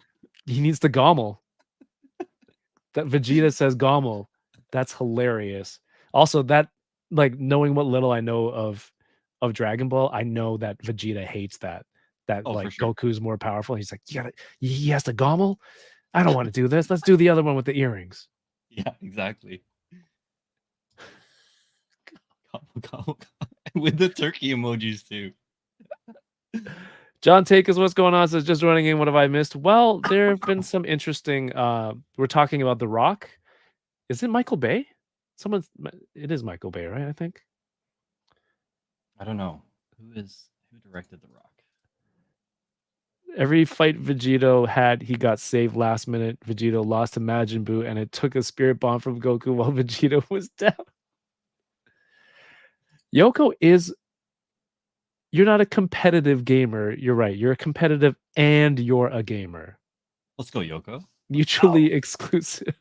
he needs to gommel. That Vegeta says gommel. That's hilarious. Also, that like knowing what little I know of Dragon Ball, I know that Vegeta hates that. That Oh, for like sure. Goku's more powerful. He's like, he has to gommel. I don't want to do this. Let's do the other one with the earrings. Yeah, exactly. With the turkey emojis too. John Take is what's going on. Says just running in. What have I missed? Well, there have been some interesting. We're talking about The Rock. Is it Michael Bay? It is Michael Bay, right? I think. I don't know who directed The Rock. Every fight Vegito had, he got saved last minute. Vegito lost to Majin Buu, and it took a spirit bomb from Goku while Vegito was down. Yoko is. You're not a competitive gamer. You're right. You're a competitive and you're a gamer. Let's go, Yoko. Mutually exclusive.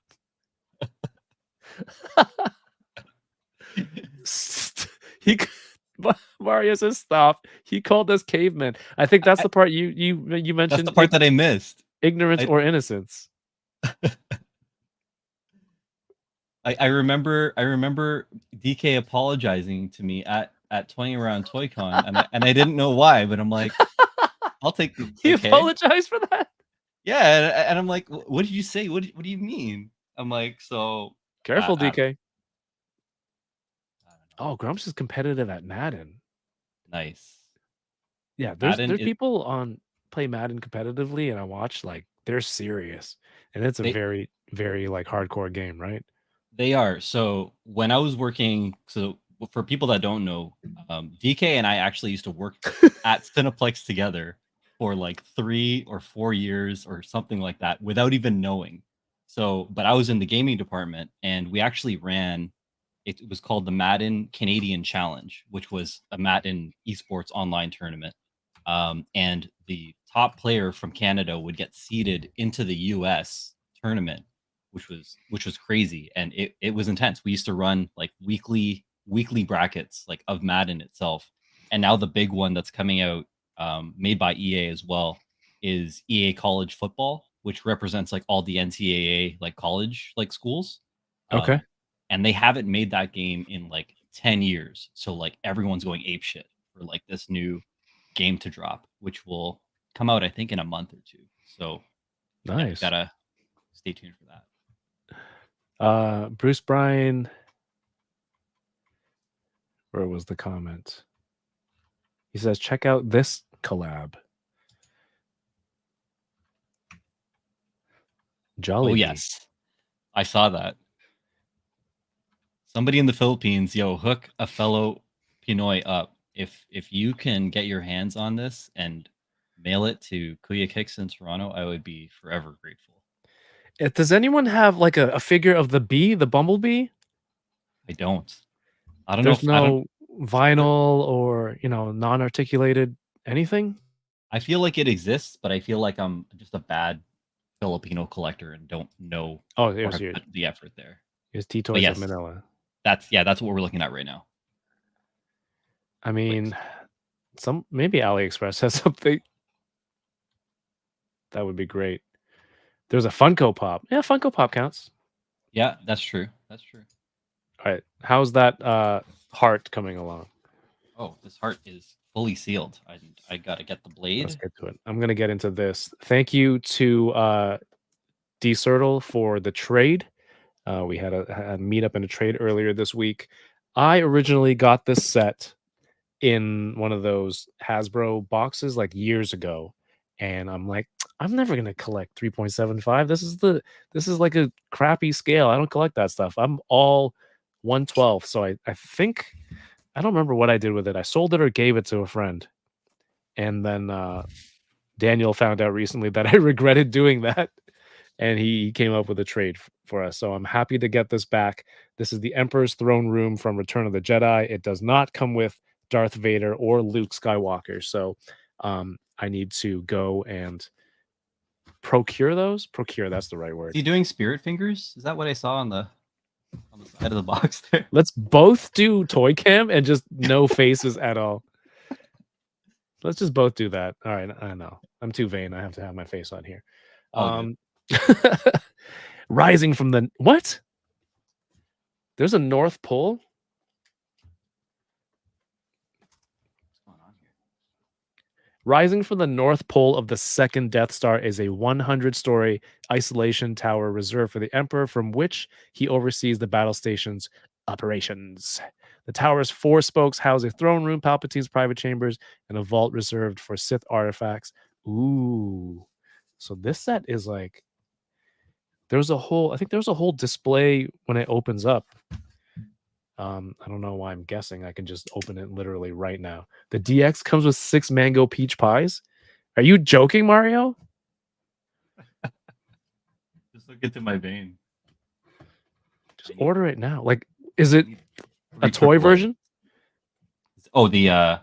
Mario says stop. He called us cavemen. I think that's the part you mentioned. That's the part that I missed. Ignorance or innocence. I remember DK apologizing to me at 20 around ToyCon, and I didn't know why, but I'm like, I'll take. He okay. apologized for that. Yeah, and I'm like, what did you say? What do you mean? I'm like, so careful, DK. Oh, Grumps is competitive at Madden. Nice. Yeah, there's people on play Madden competitively, and I watch like they're serious, and it's a very, very like hardcore game, right? They are. So when I was working, so for people that don't know, DK and I actually used to work at Cineplex together for like 3 or 4 years or something like that without even knowing. So, but I was in the gaming department, and we actually ran. It was called the Madden Canadian Challenge, which was a Madden esports online tournament. And the top player from Canada would get seeded into the US tournament, which was crazy. And it was intense. We used to run like weekly brackets like of Madden itself. And now the big one that's coming out, made by EA as well, is EA College Football, which represents like all the NCAA like college like schools. Okay. And they haven't made that game in like 10 years. So like everyone's going ape shit for like this new game to drop, which will come out, I think, in a month or 2. So nice. Yeah, gotta stay tuned for that. Bruce Bryan. Where was the comment? He says, check out this collab. Jolly. Oh, yes. I saw that. Somebody in the Philippines, hook a fellow Pinoy up if you can get your hands on this and mail it to Kuya Kicks in Toronto, I would be forever grateful. Does anyone have like a figure of the bee, the bumblebee? I don't. I don't know There's if I don't. no vinyl or non-articulated anything. I feel like it exists, but I feel like I'm just a bad Filipino collector and don't know Oh, or here's have your put the effort there. T But Toys yes, of Manila. that's what we're looking at right now. I mean, maybe AliExpress has something that would be great. There's a Funko Pop. Yeah, Funko Pop counts. Yeah, that's true. That's true. All right, how's that heart coming along? Oh, this heart is fully sealed. I gotta get the blade. Let's get to it. I'm gonna get into this. Thank you to D-Cirtle for the trade. We had a meetup and a trade earlier this week. I originally got this set in one of those Hasbro boxes like years ago, and I'm like, I'm never gonna collect 3.75. This is like a crappy scale. I don't collect that stuff. I'm all 1/12. So I think I don't remember what I did with it. I sold it or gave it to a friend, and then Daniel found out recently that I regretted doing that, and he came up with a trade for us. So I'm happy to get this back. This is the Emperor's Throne Room from Return of the Jedi. It does not come with Darth Vader or Luke Skywalker. So I need to go and procure those. Procure, that's the right Is word. he doing spirit fingers? Is that what I saw on the side of the box there? Let's both do toy cam and just no faces at all. Let's just both do that. All right, I know. I'm too vain. I have to have my face on here. Rising from the what? There's a North Pole? What's going on here? Rising from the North Pole of the second Death Star is a 100-story isolation tower reserved for the Emperor, from which he oversees the battle station's operations. The tower's 4 spokes house a throne room, Palpatine's private chambers, and a vault reserved for Sith artifacts. Ooh. So this set is like I think there's a whole display when it opens up. I don't know why I'm guessing. I can just open it literally right now. The DX comes with 6 mango peach pies. Are you joking, Mario? Just look into my vein. Just order it now. Like, is it a Three toy triple version? Oh, the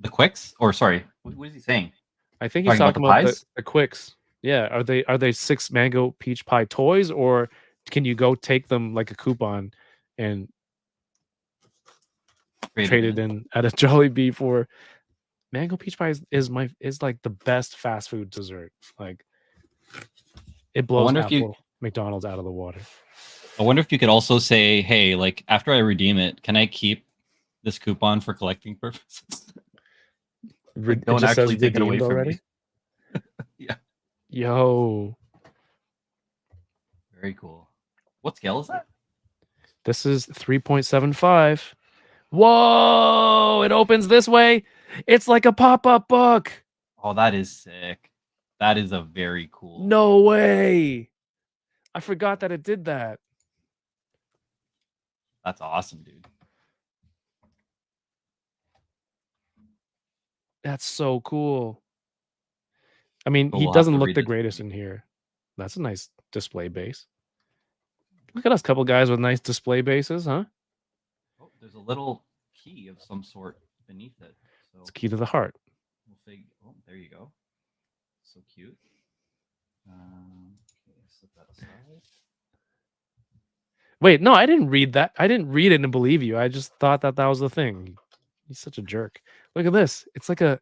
Quicks? Or sorry, what is he saying? I think he's Talking talking about about the pies? the Quicks. Yeah, are they 6 mango peach pie toys, or can you go take them like a coupon and trade it in at a Jollibee for mango peach pie is like the best fast food dessert. Like it blows wonder if you- McDonald's out of the water. I wonder if you could also say, hey, like after I redeem it, can I keep this coupon for collecting purposes? Like, don't actually take it away from me. Yeah. Yo, Very cool. What scale is that? this is 3.75. Whoa, it opens this way. It's like a pop-up book. Oh, that is sick. That is a very cool. No way. I forgot that it did that. That's awesome, dude. That's so cool. I mean, But he we'll have doesn't to look read the the greatest trade. in here. That's a nice display base. Look at us, couple guys with nice display bases, huh? Oh, there's a little key of some sort beneath it. So It's key to the heart. we'll figure. Oh, there you go. So cute. Okay, set that aside. Wait, no, I didn't read that. I didn't read it and believe you. I just thought that was the thing. He's such a jerk. Look at this. It's like a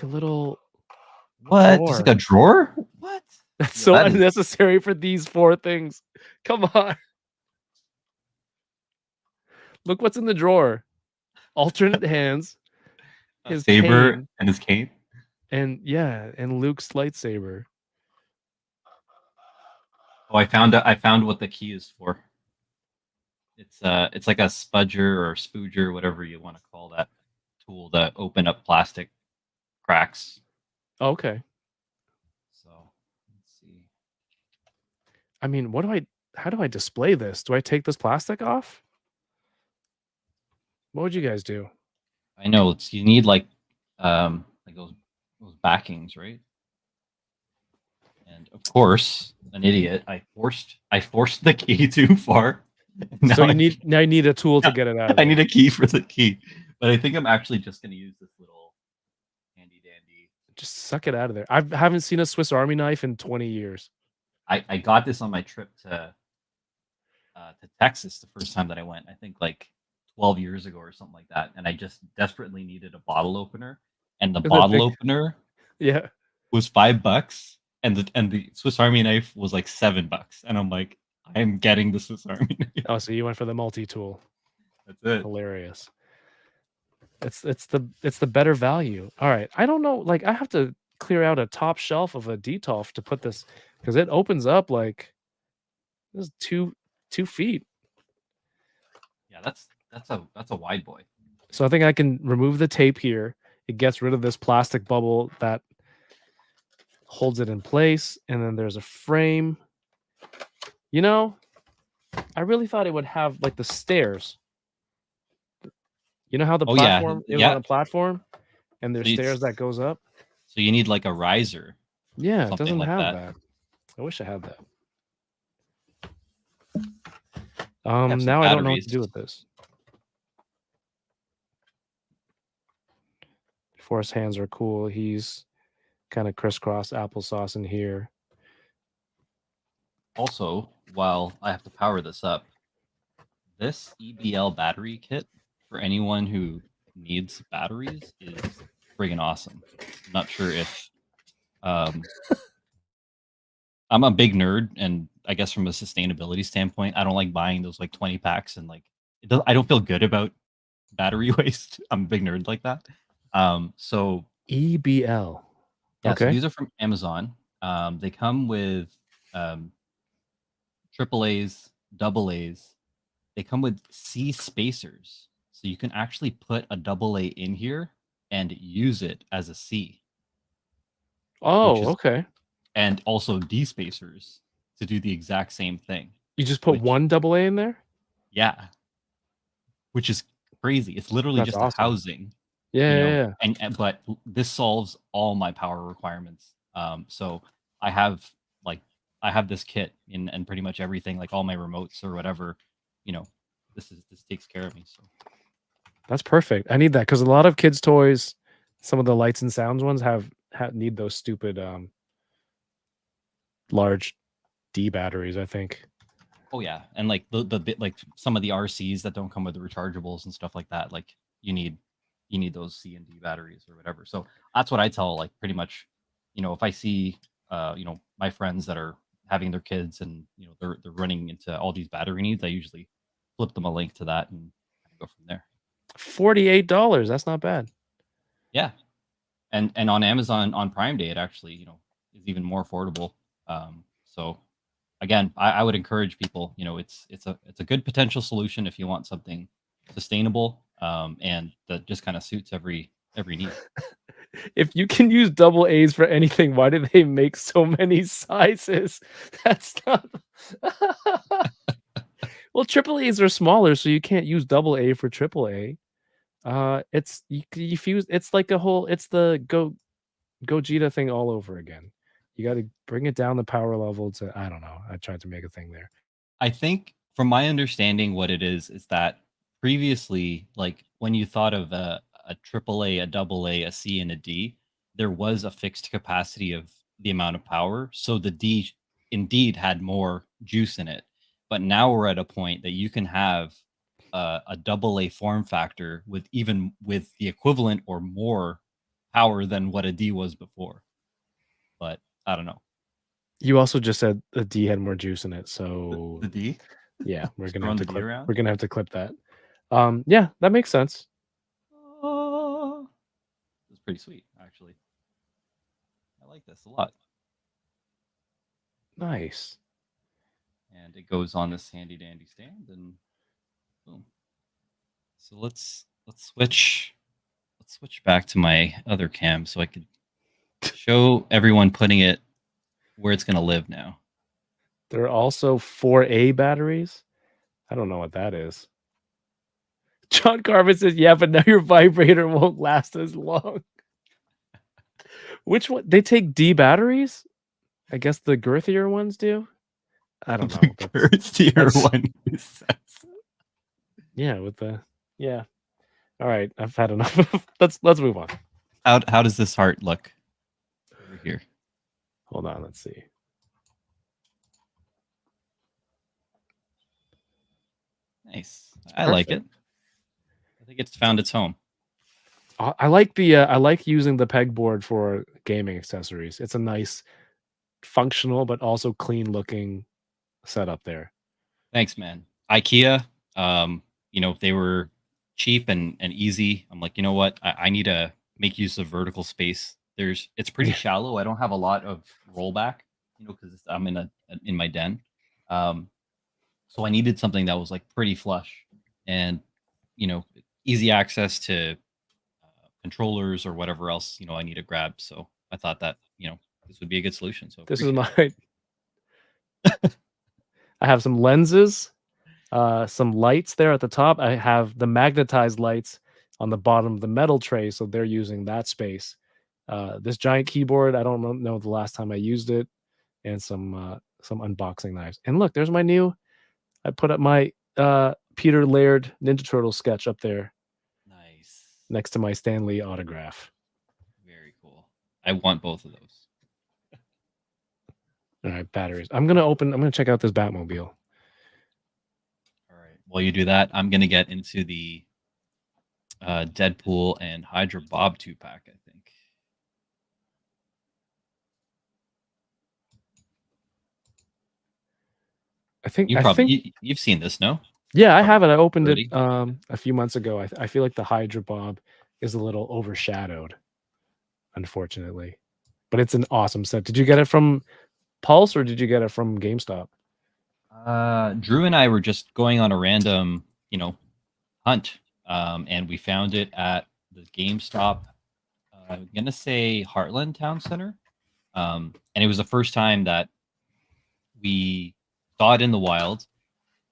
little What? drawer. Just like a drawer? What? That's Yeah, so that is- unnecessary for these 4 things. Come on. Look what's in the drawer. Alternate hands. A His saber cane. and his cane. And Luke's lightsaber. Oh, I found what the key is for. It's like a spudger or spooger, whatever you want to call that tool to open up plastic cracks. Okay. So let's see. I mean, how do I display this? Do I take this plastic off? What would you guys do? I know you need like those backings, right? And of course, an idiot. I forced the key too far. So Now now you need a tool to yeah, get it out of I there. need a key for the key. But I think I'm actually just gonna use this little handy dandy. Just suck it out of there. I haven't seen a Swiss Army knife in 20 years. I got this on my trip to Texas the first time that I went. I think like 12 years ago or something like that. And I just desperately needed a bottle opener, and the Is it bottle big? opener Yeah. was $5, and the Swiss Army knife was like $7. And I'm like, I am getting the Swiss Army knife. Oh, so you went for the multi-tool. That's it. Hilarious. It's the better value. All right. I don't know. Like I have to clear out a top shelf of a Detolf to put this because it opens up like this is 2 feet. Yeah, that's a wide boy. So I think I can remove the tape here. It gets rid of this plastic bubble that holds it in place, and then there's a frame. You know, I really thought it would have like the stairs. You know how the Oh yeah, platform is on yeah. a platform, and there's So stairs that goes up. So you need like a riser. Yeah, it something doesn't like have that. that. I wish I had that. Have some Now I don't know what batteries. to do with this. Force hands are cool. He's kind of crisscross applesauce in here. Also, while I have to power this up, this EBL battery kit for anyone who needs batteries is friggin' awesome. I'm not sure if I'm a big nerd, and I guess from a sustainability standpoint, I don't like buying those like 20 packs, and like I don't feel good about battery waste. I'm a big nerd like that. So EBL. yeah, so Okay. these are from Amazon. They come with AAAs, double A's. They come with C spacers, so you can actually put a double A in here and use it as a C. Oh, okay. And also D spacers to do the exact same thing. You just put one double A in there? Yeah, which is crazy. It's literally That's just awesome. a housing. Yeah. And but this solves all my power requirements. So I have this kit and pretty much everything, like all my remotes or whatever. This takes care of me. So That's perfect. I need that because a lot of kids' toys, some of the lights and sounds ones need those stupid large D batteries, I think. oh yeah, and like the bit like some of the RCs that don't come with the rechargeables and stuff like that, like you need those C and D batteries or whatever. So that's what I tell, like, pretty much, if I see my friends that are having their kids and they're running into all these battery needs, I usually flip them a link to that and go from there. $48. That's not bad. Yeah, and on Amazon on Prime Day, it actually is even more affordable. So again, I would encourage people. It's a good potential solution if you want something sustainable, and that just kind of suits every need. If you can use double A's for anything, why do they make so many sizes? That's not. Well, triple A's are smaller, so you can't use double A for triple A. It's you fuse. It's like it's the Gogeta thing all over again. You got to bring it down the power level to. I don't know. I tried to make a thing there. I think, from my understanding, what it is that previously, like when you thought of a AAA, a double A, a C, and a D, there was a fixed capacity of the amount of power. So the D indeed had more juice in it. But now we're at a point that you can have a double A form factor with the equivalent or more power than what a D was before. But I don't know. You also just said the D had more juice in it, so The D? yeah, we're gonna throwing have to the D clip. around? We're gonna have to clip that. Yeah, that makes sense. It's pretty sweet, actually. I like this a lot. Nice. And it goes on this handy dandy stand, and boom. So let's switch back to my other cam so I could show everyone putting it where it's gonna live now. There are also 4A batteries. I don't know what that is. John Carvin says, "Yeah, but now your vibrator won't last as long." Which one? They take D batteries? I guess the girthier ones do. I don't know. The girthier one. He says. Yeah, with the yeah. All right, I've had enough. let's move on. How does this heart look over here? Hold on, let's see. Nice. I like it. I think it's found its home. I like the I like using the pegboard for gaming accessories. It's a nice, functional but also clean looking setup there. Thanks, man. IKEA, they were cheap and easy. I'm like, you know what? I need to make use of vertical space. It's pretty shallow. I don't have a lot of rollback, because I'm in my den. So I needed something that was like pretty flush and, easy access to controllers or whatever else, I need to grab. So I thought that, this would be a good solution. So This is my I have some lenses, some lights there at the top. I have the magnetized lights on the bottom of the metal tray, so they're using that space. This giant keyboard, I don't know the last time I used it, and some unboxing knives. And look, there's my new. I put up my Peter Laird Ninja Turtle sketch up there. Nice. Next to my Stan Lee autograph. Very cool. I want both of those. All right, batteries. I'm gonna check out this Batmobile. All right. While you do that, I'm gonna get into the Deadpool and Hydra Bob 2-pack, I think. You've seen this, no? Yeah, I have it. I opened already? it a few months ago. I feel like the Hydra Bob is a little overshadowed, unfortunately. But it's an awesome set. Did you get it from Pulse or did you get it from GameStop? Drew and I were just going on a random, hunt, and we found it at the GameStop. I'm gonna say Heartland Town Center, and it was the first time that we saw it in the wild.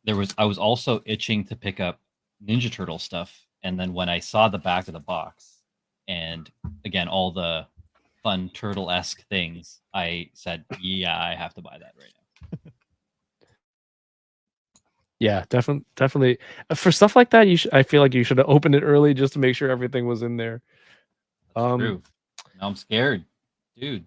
I was also itching to pick up Ninja Turtle stuff, and then when I saw the back of the box, and again all the fun turtle-esque things, I said, "Yeah, I have to buy that right now." Yeah, definitely. For stuff like that, I feel like you should have opened it early just to make sure everything was in there. That's true. Now I'm scared, dude.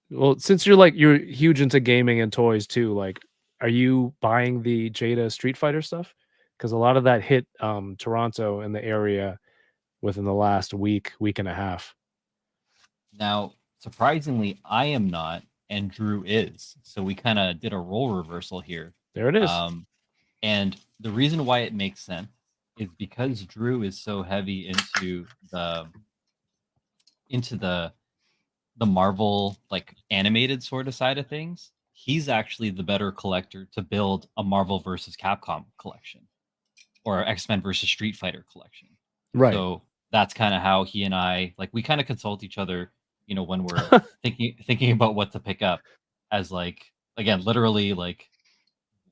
Well, since you're huge into gaming and toys too, like, are you buying the Jada Street Fighter stuff? Because a lot of that hit Toronto and the area within the last week and a half. Now, surprisingly, I am not, and Drew is. So we kind of did a role reversal here. There it is. And the reason why it makes sense is because Drew is so heavy into the Marvel like animated sort of side of things. He's actually the better collector to build a Marvel versus Capcom collection or X-Men versus Street Fighter collection. Right. So that's kind of how he and I, like, we kind of consult each other, when we're thinking about what to pick up, as like, again, literally, like,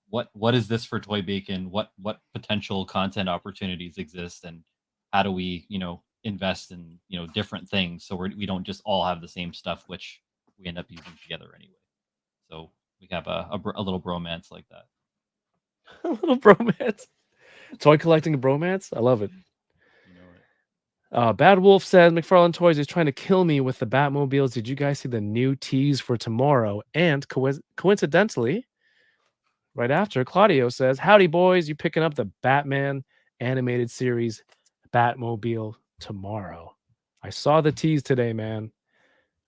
what is this for Toy Bacon? What potential content opportunities exist, and how do we, invest in, different things so we don't just all have the same stuff, which we end up using together anyway. So we have a little bromance like that. A little bromance. Toy collecting bromance. I love it. Bad Wolf says McFarlane Toys is trying to kill me with the Batmobiles. Did you guys see the new tease for tomorrow? And coincidentally, right after, Claudio says, "Howdy boys, you picking up the Batman animated series Batmobile tomorrow?" I saw the tease today, man.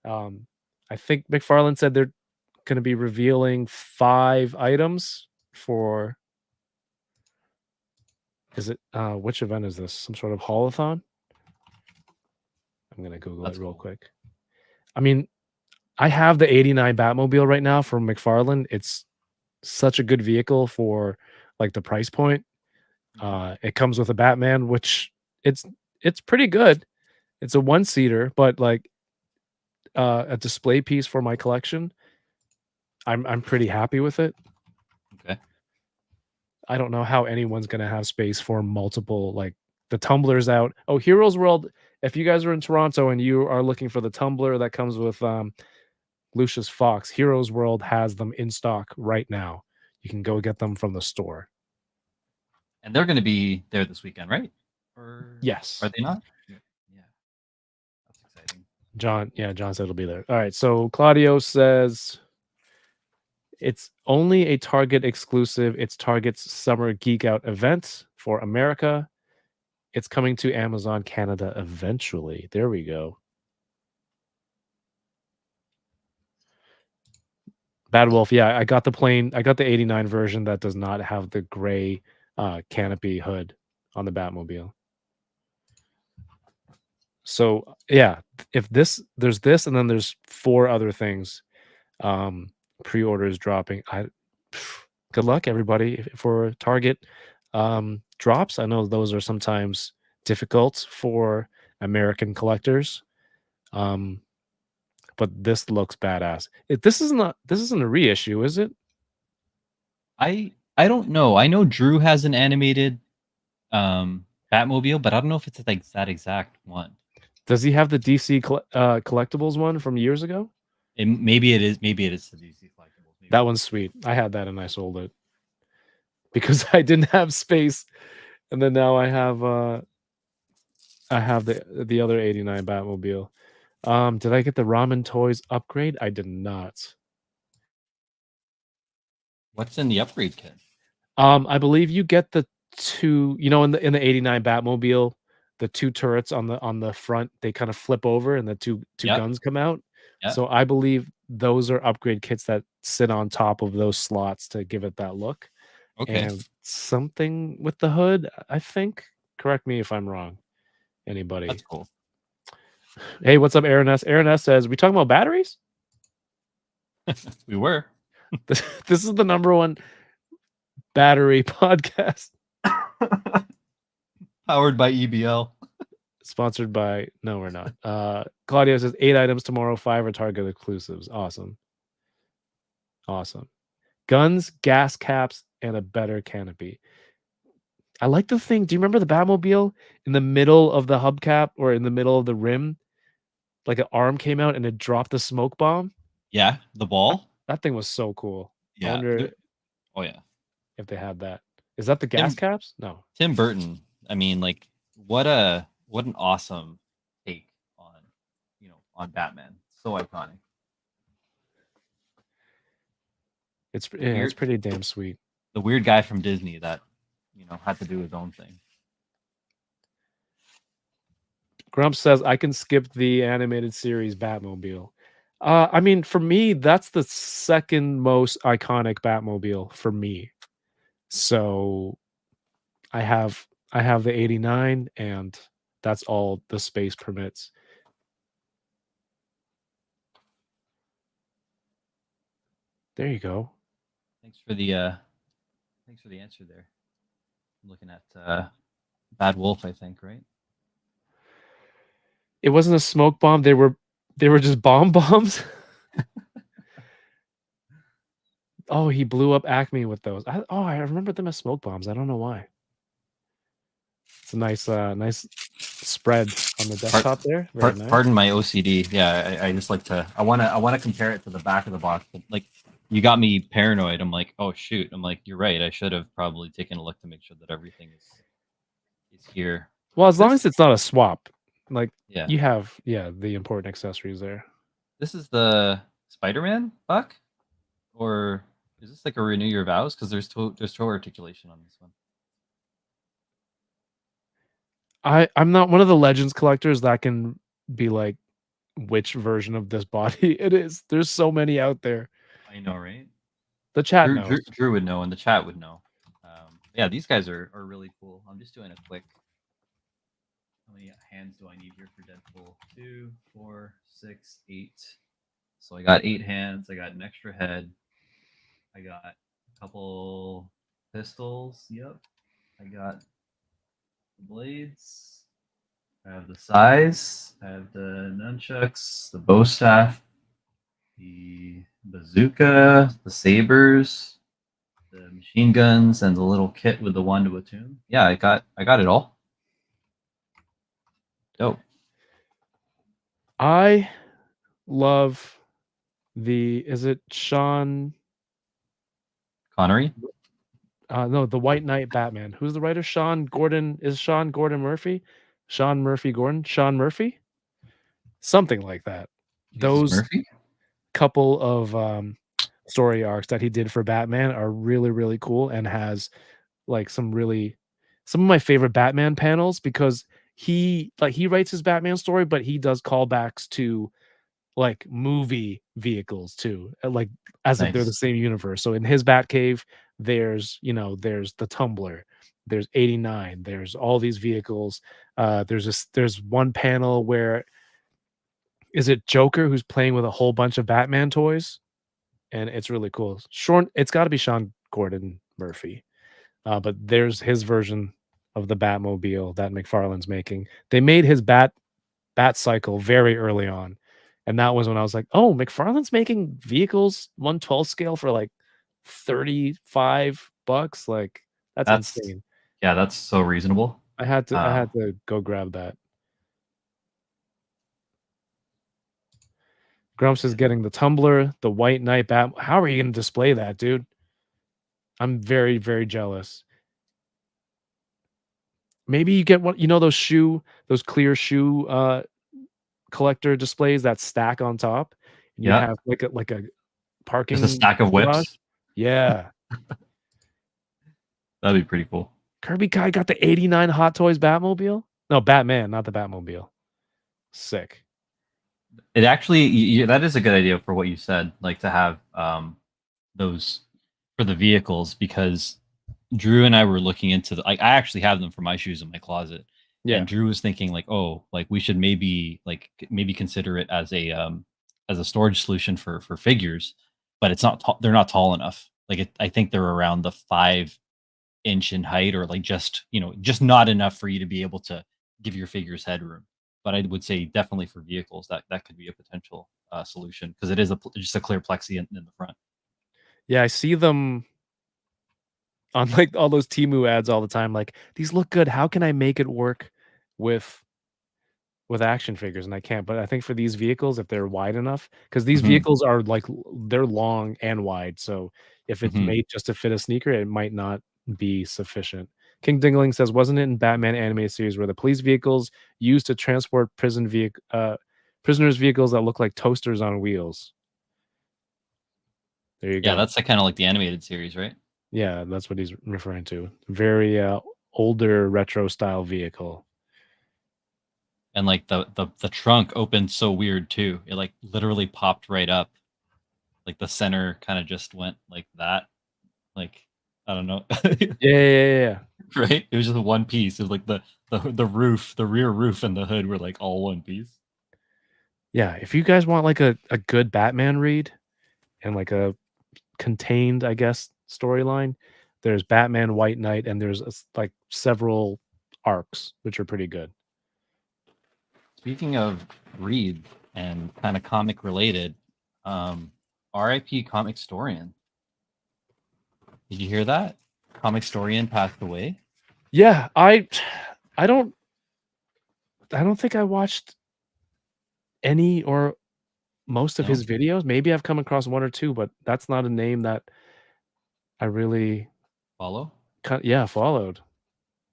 I think McFarlane said they're going to be revealing 5 items for. Is it which event is this? Some sort of haulathon? I'm gonna Google it real quick. I mean, I have the '89 Batmobile right now from McFarlane. It's such a good vehicle for like the price point. It comes with a Batman, which it's pretty good. It's a 1-seater, but like a display piece for my collection. I'm pretty happy with it. Okay. I don't know how anyone's gonna have space for multiple, like, the tumblers out. Oh, Heroes World, if you guys are in Toronto and you are looking for the tumbler that comes with Lucius Fox, Heroes World has them in stock right now. You can go get them from the store. And they're going to be there this weekend, right? Or Yes. are they not? Yeah, that's exciting. John said it'll be there. All right, so Claudio says it's only a Target exclusive. It's Target's Summer Geek Out event for America. It's coming to Amazon Canada eventually. There we go. Bad Wolf, yeah, I got the 89 version that does not have the gray canopy hood on the Batmobile. So yeah, if there's this and then there's 4 other things. Pre-orders dropping. Good luck everybody for Target drops. I know those are sometimes difficult for American collectors. But this looks badass. This isn't a reissue, is it? I don't know. I know Drew has an animated Batmobile, but I don't know if it's like that exact one. Does he have the DC collectibles one from years ago? Maybe it is. Maybe it is the DC collectibles. Maybe. That one's sweet. I had that and I sold it because I didn't have space, and then now I have the other 89 Batmobile. Did I get the Ramen Toys upgrade? I did not. What's in the upgrade kit? I believe you get the 2, in the 89 Batmobile, the 2 turrets on the front, they kind of flip over and the two Yep. guns come out. Yep. So I believe those are upgrade kits that sit on top of those slots to give it that look. Okay. And something with the hood, I think. Correct me if I'm wrong. Anybody? That's cool. Hey, what's up, Aaron S? Aaron S says, we talking about batteries? We were. This is the #1 battery podcast. Powered by EBL. Sponsored by, no, we're not. Claudio says 8 items tomorrow, 5 are Target exclusives. Awesome. Guns, gas caps, and a better canopy. I like the thing. Do you remember the Batmobile in the middle of the hubcap or in the middle of the rim? Like an arm came out and it dropped the smoke bomb. Yeah, the ball. That thing was so cool. Yeah. I wonder Oh yeah. if they had that. Is that the gas caps? No. Tim Burton. I mean, like, what an awesome take on Batman. So iconic. It's pretty damn sweet. The weird guy from Disney that had to do his own thing. Grump says I can skip the animated series Batmobile. I mean, for me, that's the second most iconic Batmobile for me. So I have the 89, and that's all the space permits. There you go. Thanks for the answer there. I'm looking at Bad Wolf, I think, right? It wasn't a smoke bomb. They were just bombs. Oh, he blew up Acme with those. I remember them as smoke bombs. I don't know why. It's a nice spread on the desktop there. Very nice. Pardon my OCD. Yeah, I just like to. I want to compare it to the back of the box. But like, you got me paranoid. I'm like, oh shoot. I'm like, you're right. I should have probably taken a look to make sure that everything is here. Well, as long as it's not a swap, like Yeah, you have the important accessories there. This is the Spider-Man buck, or is this like a renew your vows? Because there's toe articulation on this one. I'm not one of the Legends collectors that can be like which version of this body it is. There's so many out there. I know, right? The chat knows. Drew would know, and the chat would know. Yeah, these guys are really cool. I'm just doing a quick. How many hands do I need here for Deadpool? 2, 4, 6, 8. So I got 8 hands. I got an extra head. I got a couple pistols. Yep. I got the blades. I have the size. I have the nunchucks, the bow staff, the bazooka, the sabers, the machine guns and the little kit with the wand to attune. Yeah, I got it all. Dope. I love is it Sean? Connery? No, the White Knight Batman. Who's the writer? Sean Gordon. Is Sean Gordon Murphy? Sean Murphy Gordon? Sean Murphy? Something like that. Jesus Those Murphy? couple of story arcs that he did for Batman are really, really cool and has like some of my favorite Batman panels because he writes his Batman story, but he does callbacks to like movie vehicles too, like as if they're the Nice. same universe. So in his Batcave, there's there's the Tumbler, there's 89, there's all these vehicles. There's one panel where is it Joker who's playing with a whole bunch of Batman toys, and it's really cool. It's got to be Sean Gordon Murphy, but there's his version of the Batmobile that McFarlane's making. They made his Bat cycle very early on. And that was when I was like, oh, McFarlane's making vehicles 1/12 scale for like $35. Like that's That's insane. yeah, that's so reasonable. I had to go grab that. Grumps is getting the Tumbler, the White Knight Bat. How are you going to display that, dude? I'm very, very jealous. Maybe you get one, those clear shoe collector displays that stack on top, and you Yeah. have like a parking Just a stack of garage. whips. Yeah. That'd be pretty cool. Kirby Kai got the 89 Hot Toys Batmobile? No, Batman, not the Batmobile. Sick. It actually that is a good idea for what you said, like to have those for the vehicles, because Drew and I were looking into I actually have them for my shoes in my closet. Yeah. And Drew was thinking like, oh, like we should maybe consider it as a storage solution for figures, but it's not they're not tall enough. Like I think they're around the 5-inch in height, or like just not enough for you to be able to give your figures headroom. But I would say definitely for vehicles that could be a potential solution, because it is just a clear plexi in the front. Yeah, I see them on like all those Temu ads all the time. Like, these look good. How can I make it work with action figures? And I can't. But I think for these vehicles, if they're wide enough, because these Mhm. vehicles are like they're long and wide. So if it's Mhm. made just to fit a sneaker, it might not be sufficient. King Dingling says, wasn't it in Batman animated series where the police vehicles used to transport prisoners' vehicles that look like toasters on wheels? There you Yeah, go. that's kind of like the animated series, right? Yeah, that's what he's referring to. Very older retro style vehicle. And like the trunk opened so weird too. It like literally popped right up. Like the center kind of just went like that. Like I don't know. Yeah. Right? It was just one piece. It was like the roof, the rear roof and the hood were like all one piece. Yeah, if you guys want like a good Batman read and like a contained, I guess, storyline, there's Batman White Knight, and there's like several arcs which are pretty good. Speaking of read and kind of comic related, RIP Comic Storian. Did you hear that? Comic Storian passed away. Yeah, I don't think I watched any or most of No? his videos. Maybe I've come across one or two, but that's not a name that I really Follow? followed.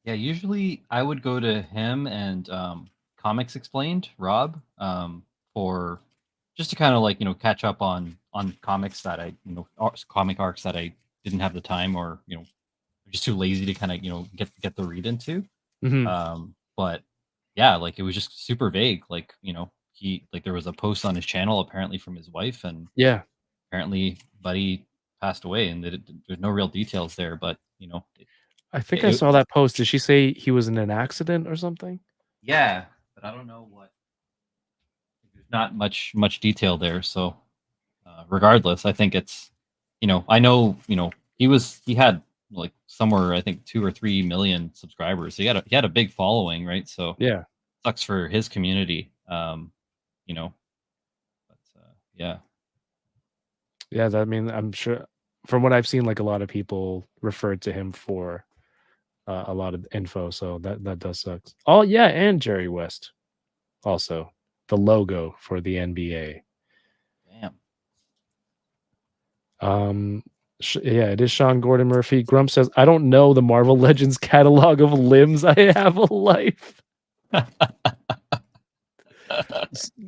Yeah, usually I would go to him and Comics Explained, Rob, for just to kind of like catch up on comics that I comic arcs that I didn't have the time, or just too lazy to kind of get the read into. Mhm. But yeah, like it was just super vague. Like he like there was a post on his channel apparently from his wife, and Yeah. apparently Buddy passed away, and there's no real details there, but I think I it, saw that post. Did she say he was in an accident or something? yeah, but I don't know what. There's not much detail there, so regardless, I think it's I know he had like somewhere I think 2 or 3 million subscribers. So he had a big following, right? So Yeah. sucks for his community, but yeah. Yeah, I mean, I'm sure from what I've seen, like a lot of people referred to him for a lot of info, so that does suck. Oh yeah, and Jerry West also the logo for the NBA. Damn. Yeah, it is Sean Gordon Murphy. Grump says, "I don't know the Marvel Legends catalog of limbs. I have a life."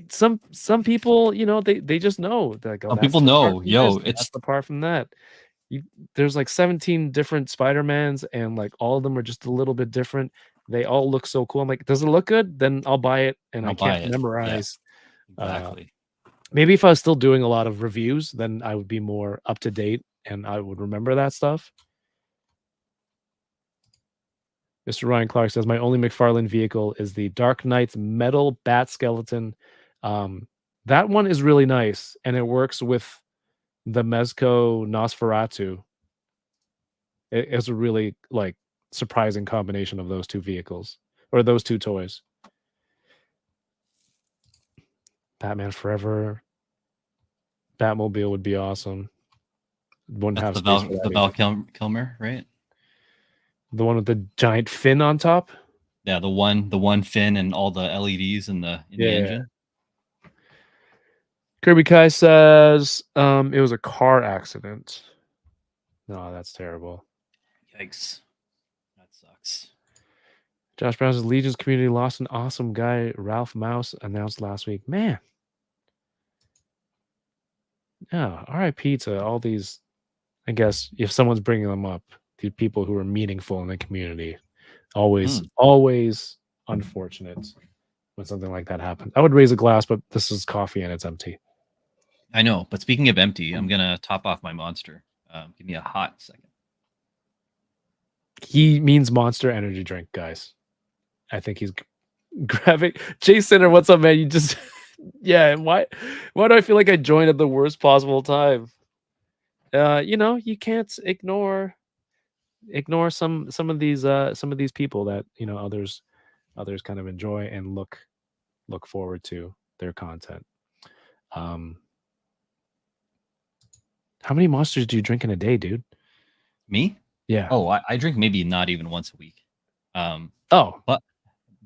Some people, they just know. They're like, oh, Some that's people the part know, from this, yo, and that's it's the part from that. There's like 17 different Spider-Mans, and like all of them are just a little bit different. They all look so cool. I'm like, does it look good? Then I'll buy it, and I I'll buy can't it. Yeah, memorize. exactly. Maybe if I was still doing a lot of reviews, then I would be more up to date, and I would remember that stuff. Mr. Ryan Clark says, my only McFarlane vehicle is the Dark Knight's metal bat skeleton. That one is really nice, and it works with the Mezco Nosferatu. It's a really like surprising combination of those two vehicles or those two toys. Batman Forever. Batmobile would be awesome. Wouldn't That's have the space Val for that the Val either. Kilmer, right? The one with the giant fin on top. Yeah, the one fin and all the LEDs in the Yeah. engine. Kirby Kai says it was a car accident. No, that's terrible. Yikes. That sucks. Josh Brown says Legion's community lost an awesome guy. Ralph Mouse announced last week. Man. Yeah, RIP to all these. I guess if someone's bringing them up, the people who are meaningful in the community. Always unfortunate when something like that happens. I would raise a glass, but this is coffee and it's empty. I know, but speaking of empty, I'm gonna top off my monster. Give me a hot second. He means Monster Energy drink, guys. I think he's grabbing. Jay Center, what's up, man? You just yeah. Why do I feel like I joined at the worst possible time? You can't ignore some of these people that others kind of enjoy and look forward to their content. How many monsters do you drink in a day, dude? Me? Yeah. Oh, I drink maybe not even once a week. Oh,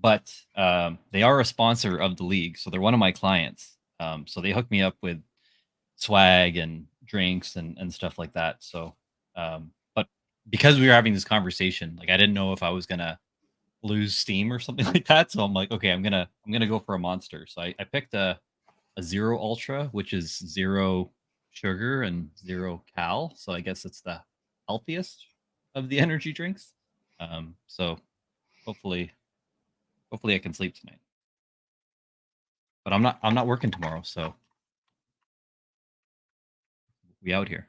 but they are a sponsor of the league, so they're one of my clients. So they hook me up with swag and drinks and stuff like that. So, but because we were having this conversation, like I didn't know if I was gonna lose steam or something like that. So I'm like, okay, I'm gonna go for a monster. So I picked a Zero Ultra, which is 0 sugar and 0 cal. So I guess it's the healthiest of the energy drinks. So hopefully I can sleep tonight. But I'm not working tomorrow, so we out here.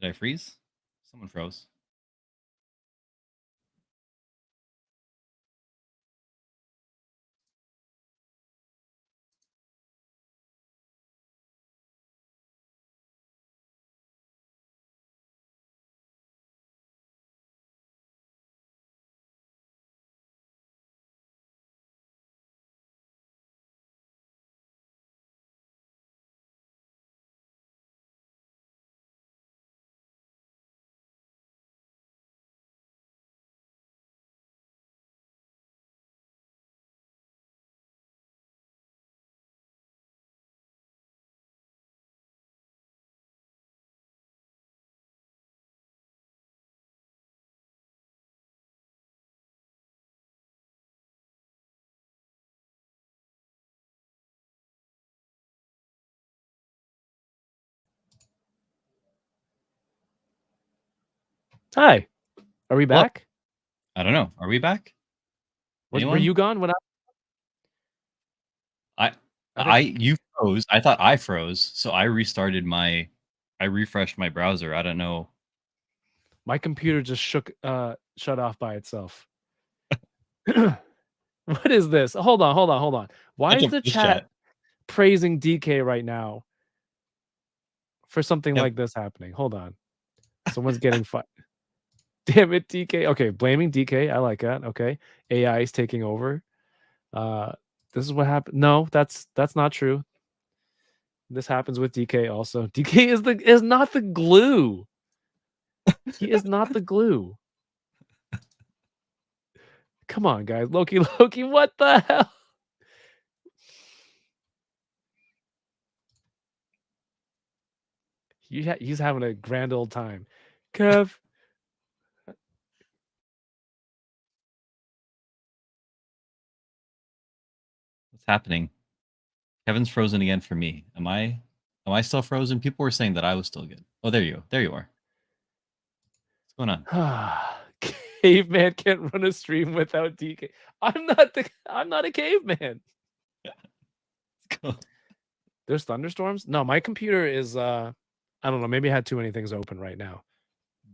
Did I freeze? Someone froze. hi. Are we Hello? back? I don't know. Are we back? Were Anyone? you gone? When You froze. I thought I froze, so I refreshed my browser. I don't know. my computer just shut off by itself. What is this? Hold on. Why Catch is up the this chat praising DK right now for something Yep. like this happening? Hold on. Someone's getting fired. Damn it, DK. Okay, blaming DK. I like that. Okay. AI is taking over. This is what happened. No, that's not true. This happens with DK also. DK is not the glue. He is not the glue. Come on, guys. Loki, what the hell? He's having a grand old time. Kev. What's happening? Kevin's frozen again for me. Am I still frozen? People were saying that I was still good. Oh, there you go. There you are. What's going on? Caveman can't run a stream without DK. I'm not a caveman. Let's go. There's thunderstorms? No, my computer is I don't know, maybe I had too many things open right now.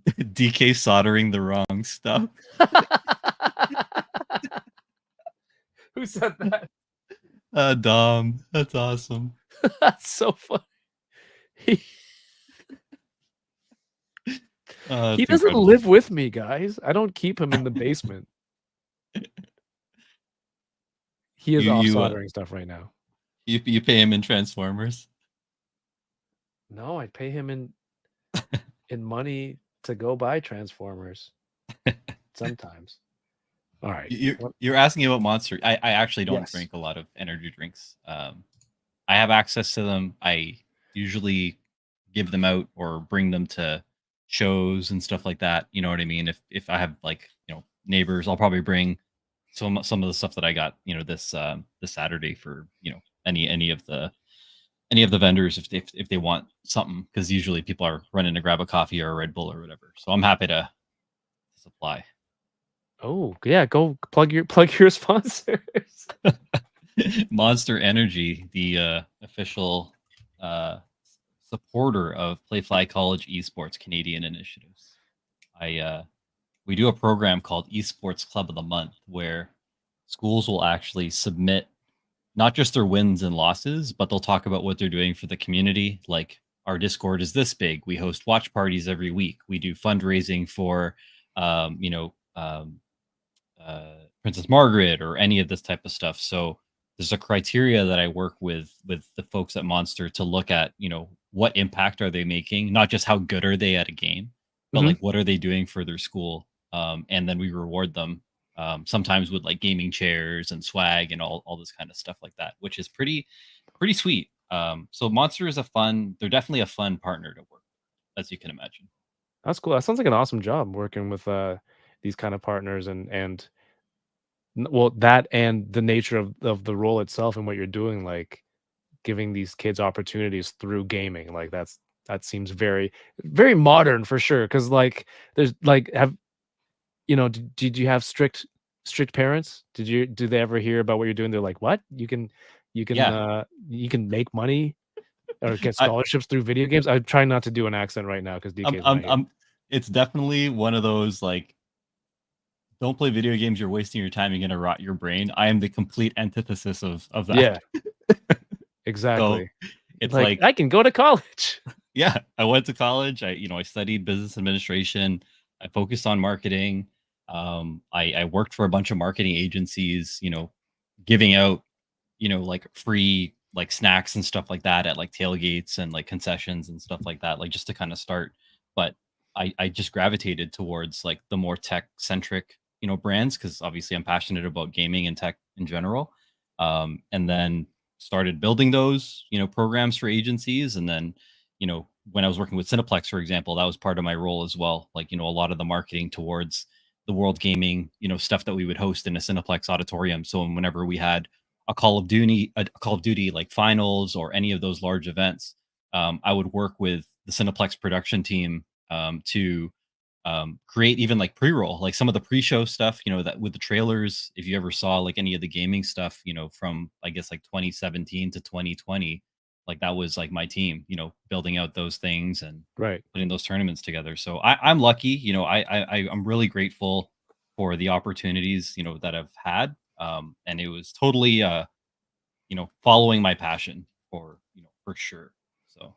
DK soldering the wrong stuff. Who said that? Dom. That's awesome. That's so funny. He It's doesn't incredible. live with me, guys. I don't keep him in the basement. He is off soldering stuff right now. You pay him in Transformers? No, I pay him in money to go buy Transformers. Sometimes. All right. You're asking about Monster. I actually don't Yes. drink a lot of energy drinks. I have access to them. I usually give them out or bring them to shows and stuff like that. You know what I mean? If I have like, neighbors, I'll probably bring some of the stuff that I got, this Saturday for, any of the vendors if they want something, because usually people are running to grab a coffee or a Red Bull or whatever. So I'm happy to supply. Oh, yeah, go plug your sponsors. Monster Energy, the official supporter of Playfly College Esports Canadian initiatives. We do a program called Esports Club of the Month, where schools will actually submit not just their wins and losses, but they'll talk about what they're doing for the community. Like, our Discord is this big. We host watch parties every week. We do fundraising for, Princess Margaret or any of this type of stuff. So there's a criteria that I work with the folks at Monster to look at, what impact are they making? Not just how good are they at a game, but like what are they doing for their school? And then we reward them. Sometimes with like gaming chairs and swag and all this kind of stuff like that, which is pretty sweet. So Monster is they're definitely a fun partner to work with, as you can imagine. That's cool. That sounds like an awesome job working with these kind of partners and well, that and the nature of the role itself and what you're doing, like giving these kids opportunities through gaming. Like that seems very, very modern for sure. Cause like there's like did you have strict parents? Did they ever hear about what you're doing? They're like, what? You can make money or get scholarships through video games? I'm trying not to do an accent right now because DK. It's definitely one of those like, don't play video games. You're wasting your time. You're gonna rot your brain. I am the complete antithesis of that. Yeah, exactly. So it's like I can go to college. Yeah, I went to college. I studied business administration. I focused on marketing. I worked for a bunch of marketing agencies. Giving out like free like snacks and stuff like that at like tailgates and like concessions and stuff like that, like just to kind of start. But I just gravitated towards like the more tech centric brands, because obviously I'm passionate about gaming and tech in general, and then started building those programs for agencies. And then when I was working with Cineplex, for example, that was part of my role as well, like a lot of the marketing towards the World Gaming stuff that we would host in a Cineplex auditorium. So whenever we had a Call of Duty like finals or any of those large events, I would work with the Cineplex production team to create even like pre-roll, like some of the pre-show stuff, that with the trailers. If you ever saw like any of the gaming stuff, from I guess like 2017 to 2020, like that was like my team, building out those things and putting those tournaments together. So I'm lucky, I'm really grateful for the opportunities, that I've had. And it was totally, following my passion for sure. So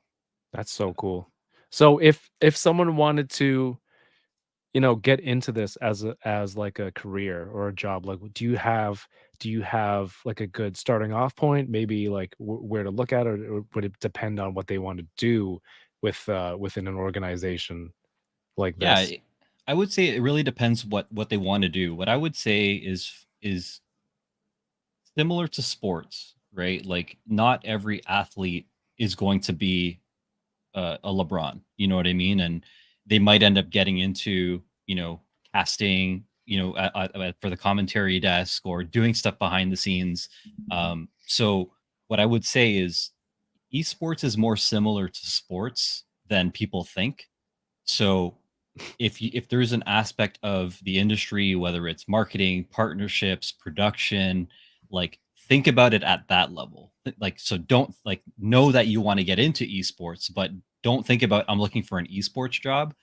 that's so cool. So if someone wanted to, get into this as like a career or a job, like do you have do you have like a good starting off point? Maybe like where to look at, or would it depend on what they want to do with within an organization like Yeah, this? I would say it really depends what they want to do. What I would say is similar to sports, right? Like not every athlete is going to be a LeBron. You know what I mean? And they might end up getting into casting, for the commentary desk or doing stuff behind the scenes. So what I would say is esports is more similar to sports than people think. So if there's an aspect of the industry, whether it's marketing, partnerships, production, like think about it at that level. Like so don't like know that you want to get into esports, but don't think about I'm looking for an esports job.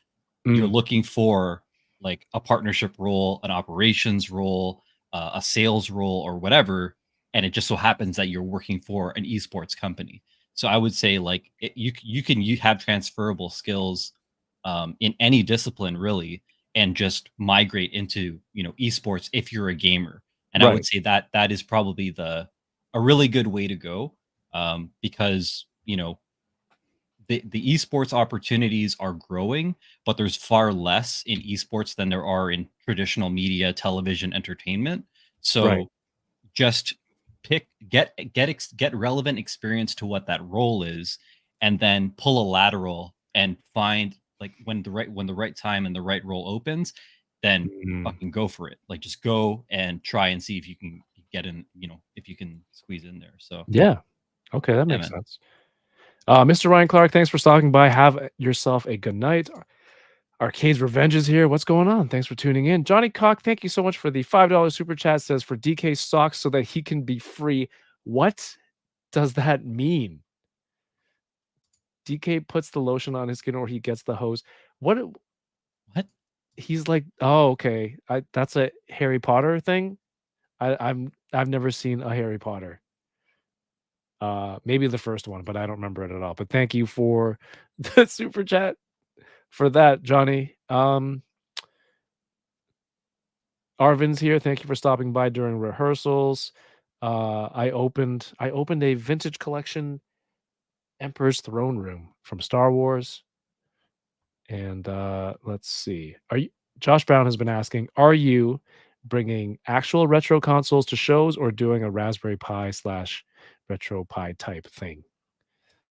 You're Mm, looking for like a partnership role, an operations role, a sales role, or whatever, and it just so happens that you're working for an esports company. So I would say like you have transferable skills in any discipline really, and just migrate into esports if you're a gamer. And I would right, say that that is probably the a really good way to go, because the esports opportunities are growing, but there's far less in esports than there are in traditional media, television, entertainment. right. So just get relevant experience to what that role is, and then pull a lateral and find like when the right time and the right role opens, then Mm, fucking go for it. Like just go and try and see if you can get in, if you can squeeze in there. So yeah. Okay, that yeah, makes man. sense. Mr. Ryan Clark, thanks for stopping by. Have yourself a good night. Arcade's Revenge is here. What's going on? Thanks for tuning in. Johnny Cock, thank you so much for the $5 super chat. Says for DK socks so that he can be free. What does that mean? DK puts the lotion on his skin or he gets the hose. What What? he's like, oh, okay. That's a Harry Potter thing. I've never seen a Harry Potter. Maybe the first one, but I don't remember it at all. But thank you for the super chat for that, Johnny. Arvin's here. Thank you for stopping by during rehearsals. I opened a vintage collection Emperor's Throne Room from Star Wars. And let's see. Are you Josh Brown has been asking, are you bringing actual retro consoles to shows or doing a Raspberry Pi slash retro Pi type thing?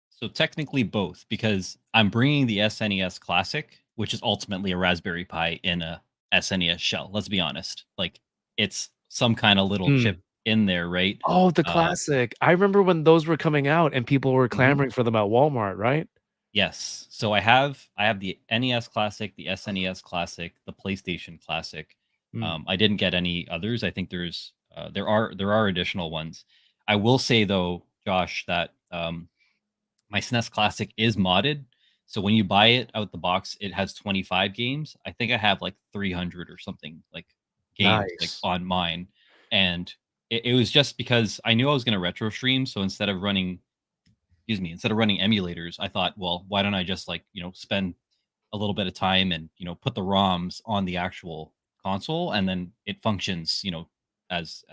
So technically both, because I'm bringing the SNES Classic, which is ultimately a Raspberry Pi in a SNES shell. Let's be honest. Like it's some kind of little chip Mm. in there, right? Oh, the Uh, classic. I remember when those were coming out and people were mhm. clamoring for them at Walmart, right? Yes. So I have the NES Classic, the SNES Classic, the PlayStation Classic. Mm. I didn't get any others. I think there are additional ones. I will say though, Josh, that my SNES Classic is modded. So when you buy it out the box, it has 25 games. I think I have like 300 or something like games like Nice. on mine. And it was just because I knew I was going to retro stream. So instead of running emulators, I thought, well, why don't I just like, spend a little bit of time and, put the ROMs on the actual console, and then it functions, as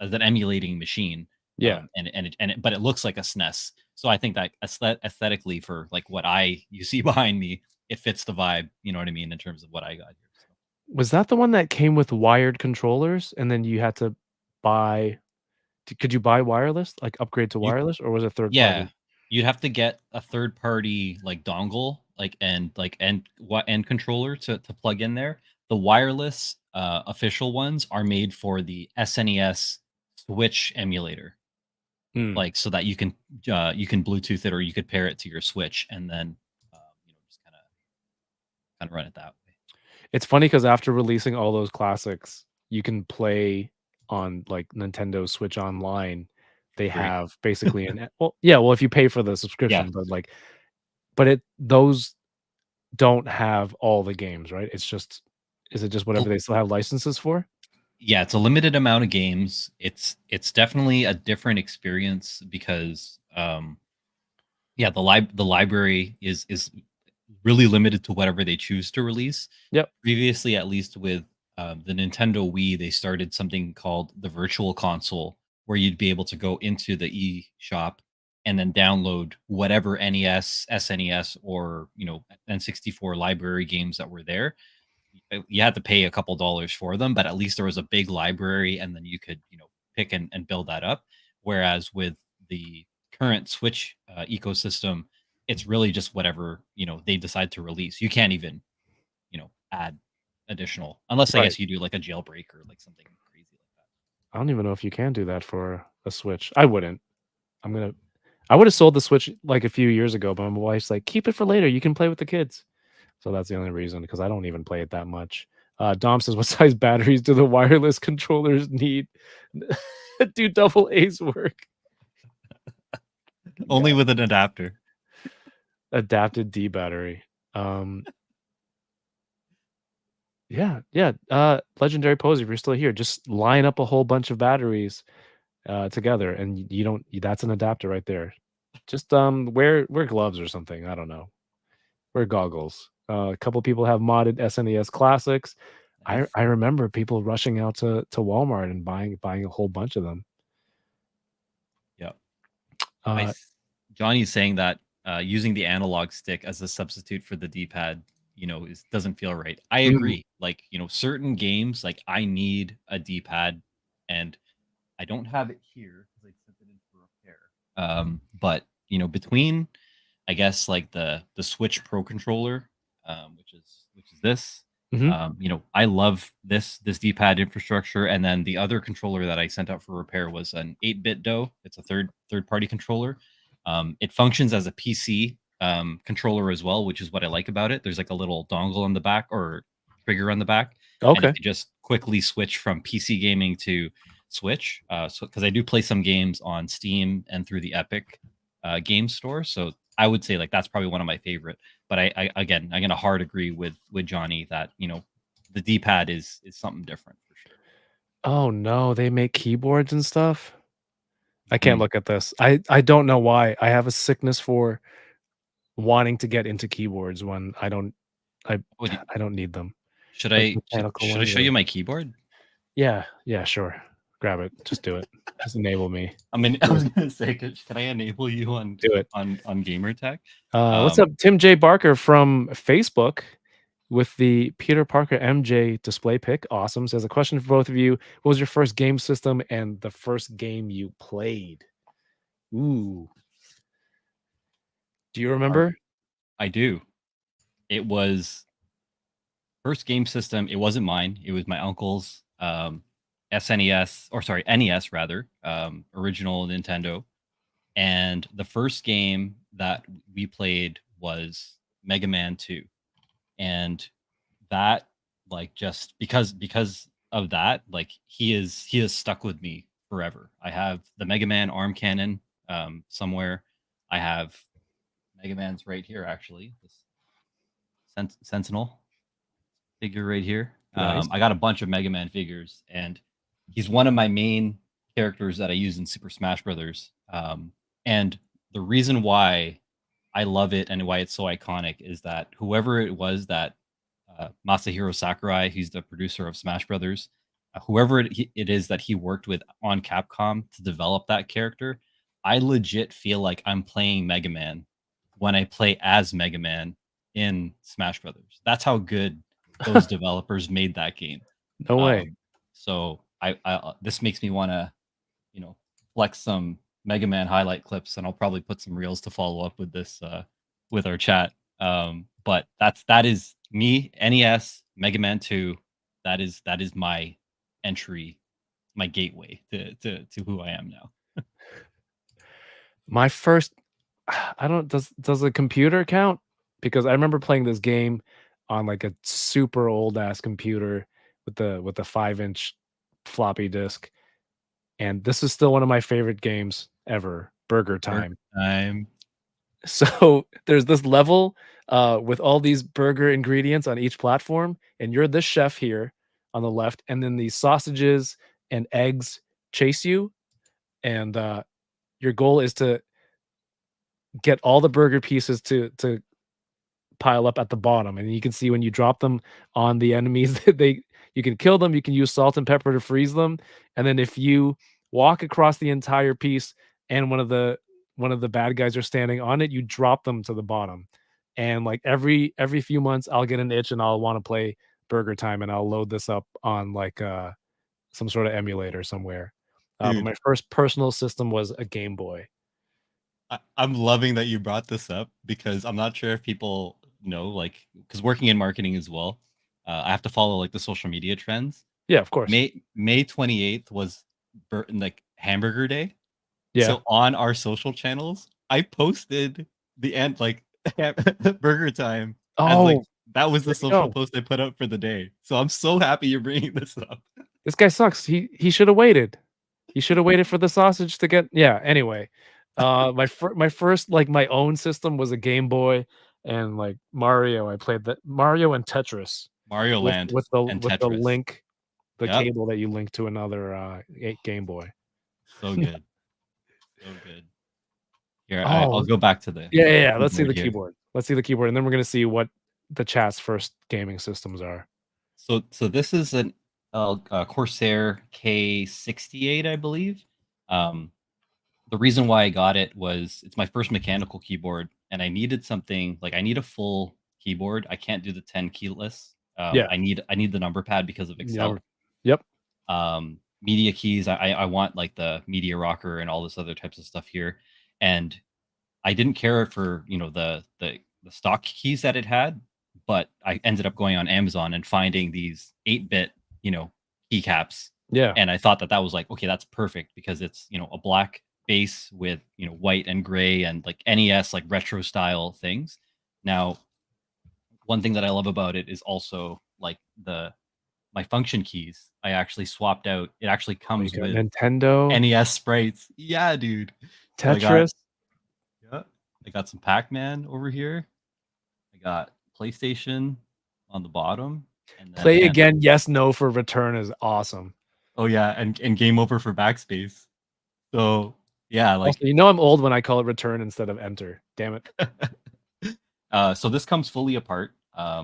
an emulating machine. Yeah. But it looks like a SNES. So I think that aesthetically for like what you see behind me, it fits the vibe, you know what I mean, in terms of what I got here. So Was that the one that came with wired controllers and then you had to buy could you buy wireless, like upgrade to you wireless, or was it third Yeah, party? you'd have to get a third party like dongle, and controller to plug in there. The wireless official ones are made for the SNES Switch emulator, Mm. like so that you can Bluetooth it or you could pair it to your Switch and then just kind of run it that way. It's funny because after releasing all those classics, you can play on, like, Nintendo Switch Online. They Free. have basically well, yeah, well, if you pay for the Yeah. subscription, but, like those don't have all the games, right? Is it just whatever they still have licenses for? Yeah, it's a limited amount of games. It's definitely a different experience because yeah, the library is really limited to whatever they choose to release. Yep. Previously, at least with the Nintendo Wii, they started something called the Virtual Console, where you'd be able to go into the eShop and then download whatever NES, SNES, or N64 library games that were there. You had to pay a couple dollars for them, but at least there was a big library, and then you could pick and build that up. Whereas with the current Switch ecosystem, it's really just whatever they decide to release. You can't even add additional, unless I Right. guess you do like a jailbreak or like something crazy like that. I don't even know if you can do that for a Switch. I wouldn't. I would have sold the Switch like a few years ago, but my wife's like, keep it for later. You can play with the kids. So that's the only reason, because I don't even play it that much. Dom says, what size batteries do the wireless controllers need? Do double A's work? Only with an adapter. Adapted D battery. Yeah. Legendary Poser, if you're still here, just line up a whole bunch of batteries together, and you don't. That's an adapter right there. Just wear gloves or something. I don't know. Wear goggles. A couple people have modded SNES classics. Nice. I remember people rushing out to Walmart and buying a whole bunch of them. Yeah. Uh, Johnny's saying that using the analog stick as a substitute for the D-pad, doesn't feel right. I agree. Like, certain games, like I need a D-pad, and I don't have it here because I sent it in for repair. But between, I guess, like the Switch Pro controller, which is this. I love this D-pad infrastructure, and then the other controller that I sent out for repair was an 8-bit Do. It's a third party controller. It functions as a PC controller as well, which is what I like about it. There's like a little dongle on the back or trigger on the back, and okay. you can just quickly switch from PC gaming to Switch. So because I do play some games on Steam and through the Epic game store, so I would say like that's probably one of my favorite. But I'm gonna hard agree with Johnny that the D-pad is something different for sure. Oh no, they make keyboards and stuff. I can't Mm. look at this. I don't know why. I have a sickness for wanting to get into keyboards when I don't need them. Should Like I mechanical should I ones show or- you my keyboard? Yeah, sure. Grab it. Just do it. Just enable me. I mean, I was gonna say, can I enable you on Do it. on Gamer Tech? What's up, Tim J. Barker from Facebook with the Peter Parker MJ display pic? Awesome. Says a question for both of you. What was your first game system and the first game you played? Ooh. Do you remember? I do. It was first game system. It wasn't mine. It was my uncle's SNES, or sorry, NES rather, original Nintendo. And the first game that we played was Mega Man 2. And that, like, just because of that, like he is stuck with me forever. I have the Mega Man arm cannon somewhere. I have Mega Man's right here, actually. This Sentinel figure right here. Nice. I got a bunch of Mega Man figures, and he's one of my main characters that I use in Super Smash Brothers. And the reason why I love it and why it's so iconic is that whoever it was that Masahiro Sakurai, he's the producer of Smash Brothers, whoever it is that he worked with on Capcom to develop that character, I legit feel like I'm playing Mega Man when I play as Mega Man in Smash Brothers. That's how good those developers made that game. No way. So I this makes me want to, flex some Mega Man highlight clips, and I'll probably put some reels to follow up with this with our chat. But that is me, NES, Mega Man 2. That is my entry, my gateway to who I am now. My first, I don't, does the computer count? Because I remember playing this game on like a super old ass computer with the 5-inch floppy disk, and this is still one of my favorite games ever. Burger Time. So there's this level with all these burger ingredients on each platform, and you're the chef here on the left, and then these sausages and eggs chase you, and your goal is to get all the burger pieces to pile up at the bottom, and you can see when you drop them on the enemies, You can kill them. You can use salt and pepper to freeze them, and then if you walk across the entire piece and one of the bad guys are standing on it, you drop them to the bottom. And like every few months, I'll get an itch and I'll want to play Burger Time, and I'll load this up on like some sort of emulator somewhere. But Dude, my first personal system was a Game Boy. I'm loving that you brought this up because I'm not sure if people know, like, because working in marketing as well, I have to follow like the social media trends. Yeah, of course. May 28th was like Hamburger Day. Yeah. So on our social channels, I posted the end like Burger Time as like Oh, that was the there you social go. post I put up for the day. So I'm so happy you're bringing this up. This guy sucks. He should have waited. He should have waited for the sausage to get. Yeah. Anyway, my first like my own system was a Game Boy and like Mario. I played that Mario and Tetris Mario with Land with the and with the Tetris. link, the Yep, cable that you link to another Game Boy. so good, so good. Here, I'll Oh, go back to the yeah. Let's see keyboard the here. keyboard. Let's see the keyboard, and then we're gonna see what the chat's first gaming systems are. So this is an Corsair K68, I believe. The reason why I got it was it's my first mechanical keyboard, and I needed something like I need a full keyboard. I can't do the 10 keyless. Yeah. I need the number pad because of Excel. Yep. Media keys. I want like the media rocker and all this other types of stuff here, and I didn't care for the stock keys that it had, but I ended up going on Amazon and finding these 8-bit keycaps, Yeah. and I thought that was like, okay, that's perfect because it's a black base with white and gray and like NES like retro style things. Now, one thing that I love about it is also like my function keys. I actually swapped out. It actually comes got with Nintendo, NES sprites. Yeah, dude. So Tetris. I got some Pac-Man over here. I got PlayStation on the bottom. And then Play again, yes, no for return is awesome. Oh yeah, and game over for backspace. So yeah, like Also, I'm old when I call it return instead of enter. Damn it. so this comes fully apart,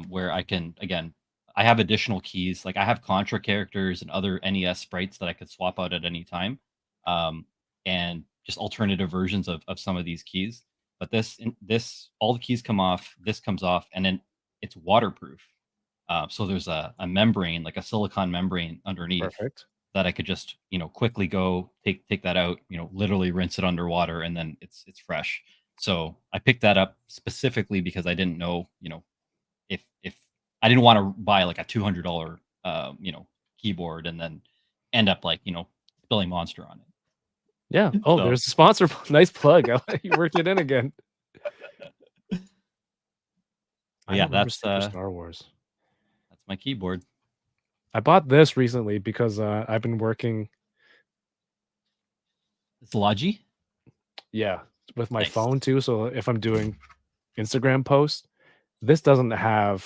where I can again I have additional keys. Like I have Contra characters and other NES sprites that I could swap out at any time. And just alternative versions of some of these keys. But this all the keys come off, this comes off, and then it's waterproof. So there's a membrane, like a silicon membrane underneath. Perfect. That I could just quickly go take that out, literally rinse it underwater, and then it's fresh. So I picked that up specifically because I didn't know, if I didn't want to buy like a $200 keyboard and then end up like spilling Monster on it. Yeah. Oh, So- there's a sponsor. Nice plug. You worked it in again. I Yeah, don't remember that's Super Star Wars. that's my keyboard. I bought this recently because I've been working. It's Logi. Yeah, with my Nice. phone too. So if I'm doing Instagram posts, this doesn't have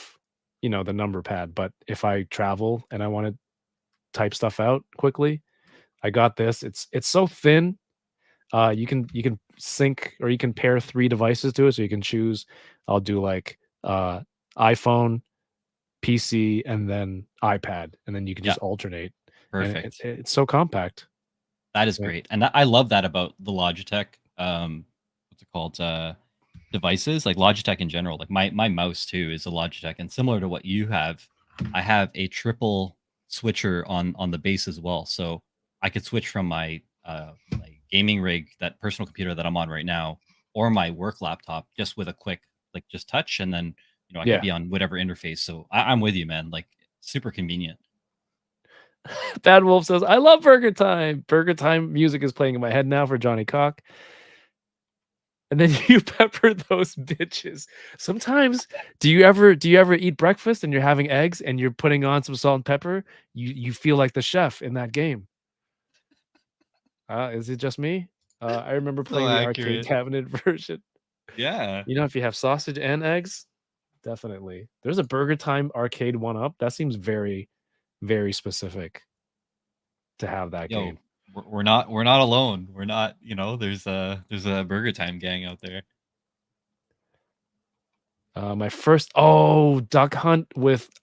the number pad. But if I travel and I want to type stuff out quickly, I got this. It's so thin. You can sync or you can pair 3 devices to it. So you can choose. I'll do like iPhone, PC, and then iPad, and then you can just alternate. And Perfect. it's so compact. That is great, and I love that about the Logitech. What's it called? Devices like Logitech in general. Like my mouse too is a Logitech, and similar to what you have, I have a triple switcher on the base as well. So I could switch from my gaming rig, that personal computer that I'm on right now, or my work laptop, just with a quick just touch, and then I could be on whatever interface. So I'm with you, man. Like super convenient. Bad Wolf says, "I love Burger Time. Burger Time music is playing in my head now for Johnny Cock." And then you pepper those bitches. Sometimes, do you ever eat breakfast and you're having eggs and you're putting on some salt and pepper? You feel like the chef in that game. Is it just me? I remember playing the arcade cabinet version. Yeah. If you have sausage and eggs, definitely. There's a Burger Time arcade 1-up. That seems very, very specific to have that game. We're not alone. We're not, there's a Burger Time gang out there. My first Duck Hunt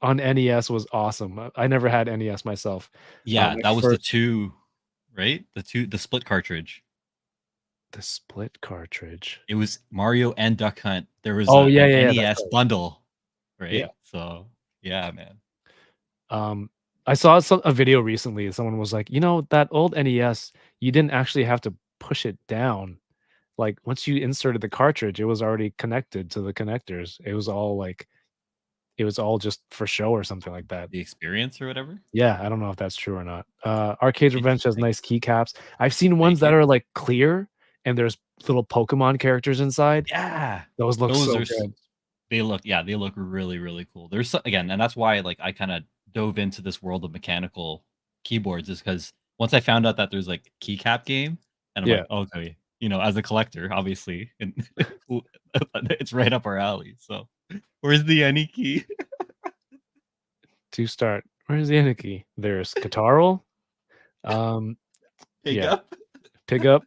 on NES was awesome. I never had NES myself. Yeah, My that was the first two, right? The split cartridge. the split cartridge. It was Mario and Duck Hunt. There was Oh, yeah, an yeah, yeah, that's NES right. bundle, Yeah. right? So yeah, man. Um, I saw a video recently, someone was like, that old NES, you didn't actually have to push it down. Like, once you inserted the cartridge, it was already connected to the connectors. It was all just for show or something like that. The experience or whatever. Yeah, I don't know if that's true or not. Arcade Revenge has Interesting. nice keycaps. I've seen ones Thank that you. are, like, clear and there's little Pokemon characters inside. Yeah, Those look those so are good. they look really, really cool. There's again, and that's why like I kind of dove into this world of mechanical keyboards is because once I found out that there's like keycap game, and I'm Yeah. like, okay, as a collector, obviously, and it's right up our alley. So, where's the any key? To start, where's the Aniki? There's Katarl. Um, Pick yeah, up. Pig Up.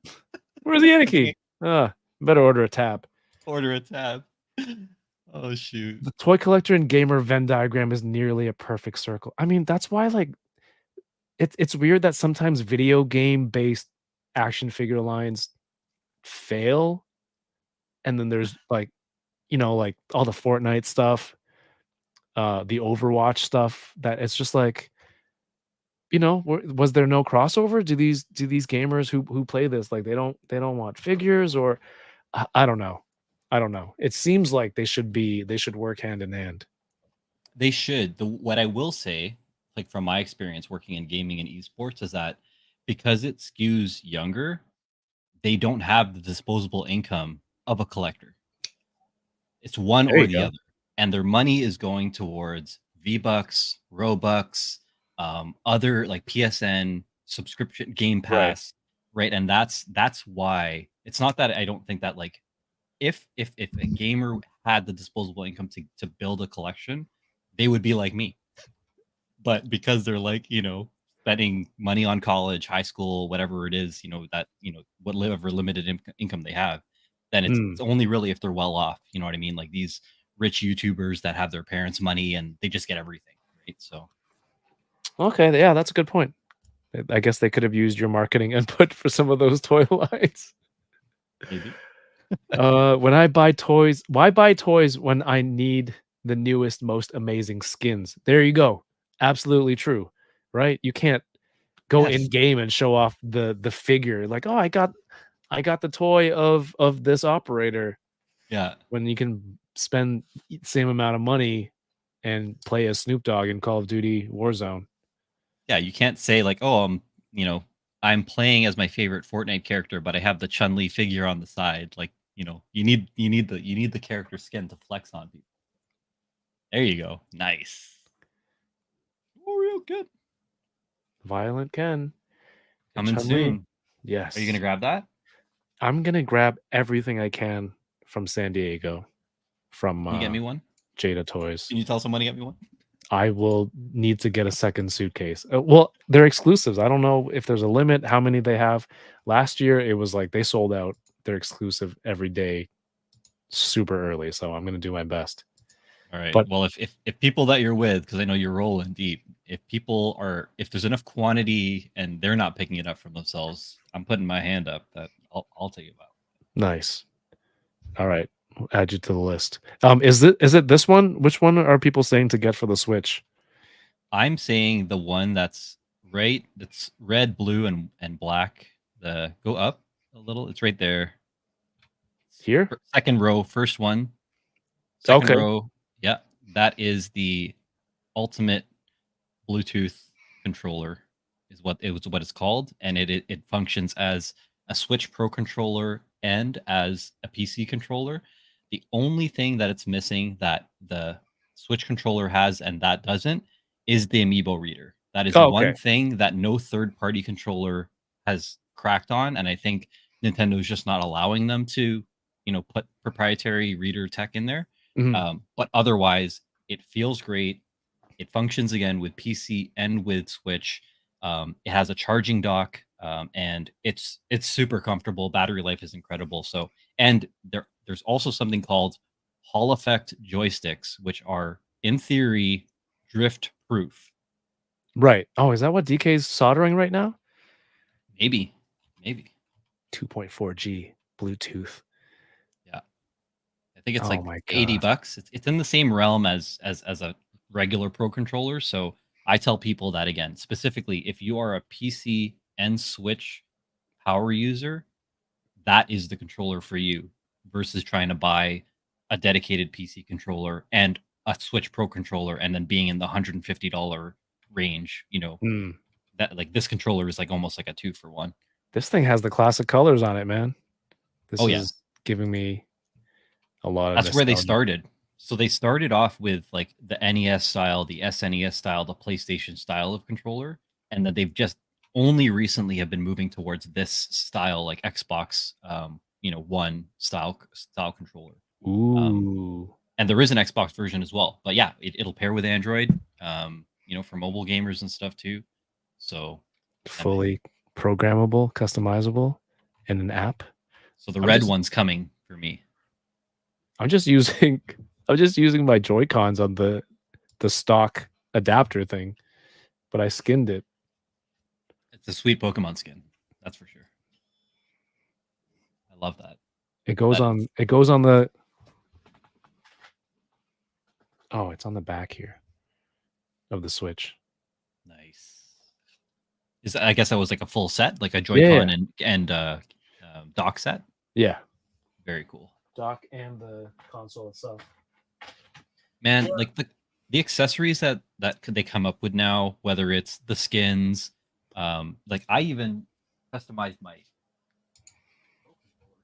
Where's the Aniki? Okay, Better order a tab. order a tab. Oh shoot. The toy collector and gamer Venn diagram is nearly a perfect circle. I mean, that's why, like, it's weird that sometimes video game based action figure lines fail, and then there's like all the Fortnite stuff, the Overwatch stuff that it's just like, was there no crossover? Do these gamers who play this, like, they don't want figures, or I don't know. I don't know. It seems like they should work hand in hand. They should. What I will say, like from my experience working in gaming and esports, is that because it skews younger, they don't have the disposable income of a collector. It's one There or you the go. other, and their money is going towards V-Bucks, Robux, other like PSN subscription, Game Right. Pass, right? And that's why it's not that I don't think that like if a gamer had the disposable income to build a collection, they would be like me. But because they're like, spending money on college, high school, whatever it is, that, whatever limited income they have, then it's Mm. only really if they're well off. You know what I mean? Like these rich YouTubers that have their parents' money and they just get everything, right? So Okay, yeah, that's a good point. I guess they could have used your marketing input for some of those toy lines. maybe. When I buy toys, why buy toys when I need the newest, most amazing skins? There you go. Absolutely true, right? You can't go in Yes. game and show off the figure like, oh, I got the toy of this operator, Yeah. when you can spend same amount of money and play as Snoop Dogg in Call of Duty Warzone. Yeah. You can't say like, oh, I'm playing as my favorite Fortnite character, but I have the Chun-Li figure on the side. Like, you need the character skin to flex on people. There you go. Nice. Oh, real good. Violent Ken and Coming Chun-Li. soon. Yes. Are you gonna grab that? I'm gonna grab everything I can from San Diego, from Can you get me one? Jada Toys. Can you tell someone to get me one? I will need to get a second suitcase. Well, they're exclusives. I don't know if there's a limit, how many they have. Last year, it was like they sold out their exclusive every day super early. So I'm going to do my best. All right. But Well, if people that you're with, because I know you're rolling deep, if there's enough quantity and they're not picking it up for themselves, I'm putting my hand up that I'll take it out. nice. All right. We'll add you to the list. Is it this one? Which one are people saying to get for the Switch? I'm saying the one that's right, that's red, blue, and black. The go up a little. It's right there. Here? Second row, first one. Second Okay. row. Yeah, that is the ultimate Bluetooth controller is what it's called, and it functions as a Switch Pro controller and as a PC controller. The only thing that it's missing that the Switch controller has and that doesn't is the Amiibo reader. That is Oh, one okay. thing that no third-party controller has cracked on, and I think Nintendo's just not allowing them to, put proprietary reader tech in there. Mhm. But otherwise, it feels great. It functions again with PC and with Switch. It has a charging dock, and it's super comfortable. Battery life is incredible. So, and there's also something called Hall effect joysticks, which are in theory drift proof. Right. Oh, is that what DK's soldering right now? Maybe. 2.4G Bluetooth. Yeah. I think it's Oh like my $80. gosh. It's in the same realm as a regular pro controller. So I tell people that again, specifically if you are a PC and Switch power user, that is the controller for you versus trying to buy a dedicated PC controller and a Switch Pro controller and then being in the $150 range, Hmm. that like this controller is like almost like a 2-for-1. This thing has the classic colors on it, man. This Oh yeah. is giving me a lot of That's where they nostalgia. started. So they started off with like the NES style, the SNES style, the PlayStation style of controller, and then they've just only recently have been moving towards this style, like Xbox, One style controller. Ooh. And there is an Xbox version as well. But yeah, it'll pair with Android, for mobile gamers and stuff too. So Fully programmable, customizable, in an app. So the I'm red just- one's coming for me. I'm just using my Joy-Cons on the stock adapter thing, but I skinned it. It's a sweet Pokemon skin, that's for sure. I love that. It goes on the Oh, it's on the back here of the Switch. Nice. I guess that was like a full set, like a Joy-Con and dock set. Yeah. Very cool. Dock and the console itself. Man, like the accessories that they come up with now, whether it's the skins, like I even customized my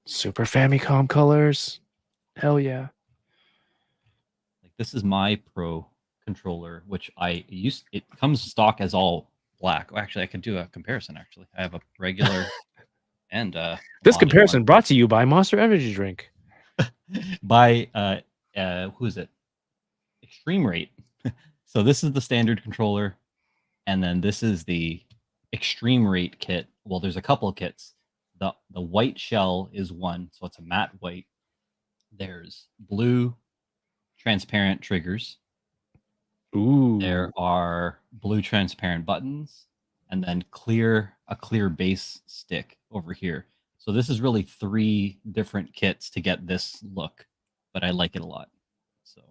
Super Famicom colors. Hell yeah. like this is my Pro controller, which it comes stock as all black. Oh, actually, I could do a comparison. Actually, I have a regular and This modded comparison one. brought to you by Monster Energy Drink. by who is it? Extreme Rate. So this is the standard controller, and then this is the Extreme Rate kit. Well, there's a couple of kits. The white shell is one, so it's a matte white. There's blue transparent triggers. Ooh. There are blue transparent buttons, and then a clear base stick over here. So this is really 3 different kits to get this look, but I like it a lot. So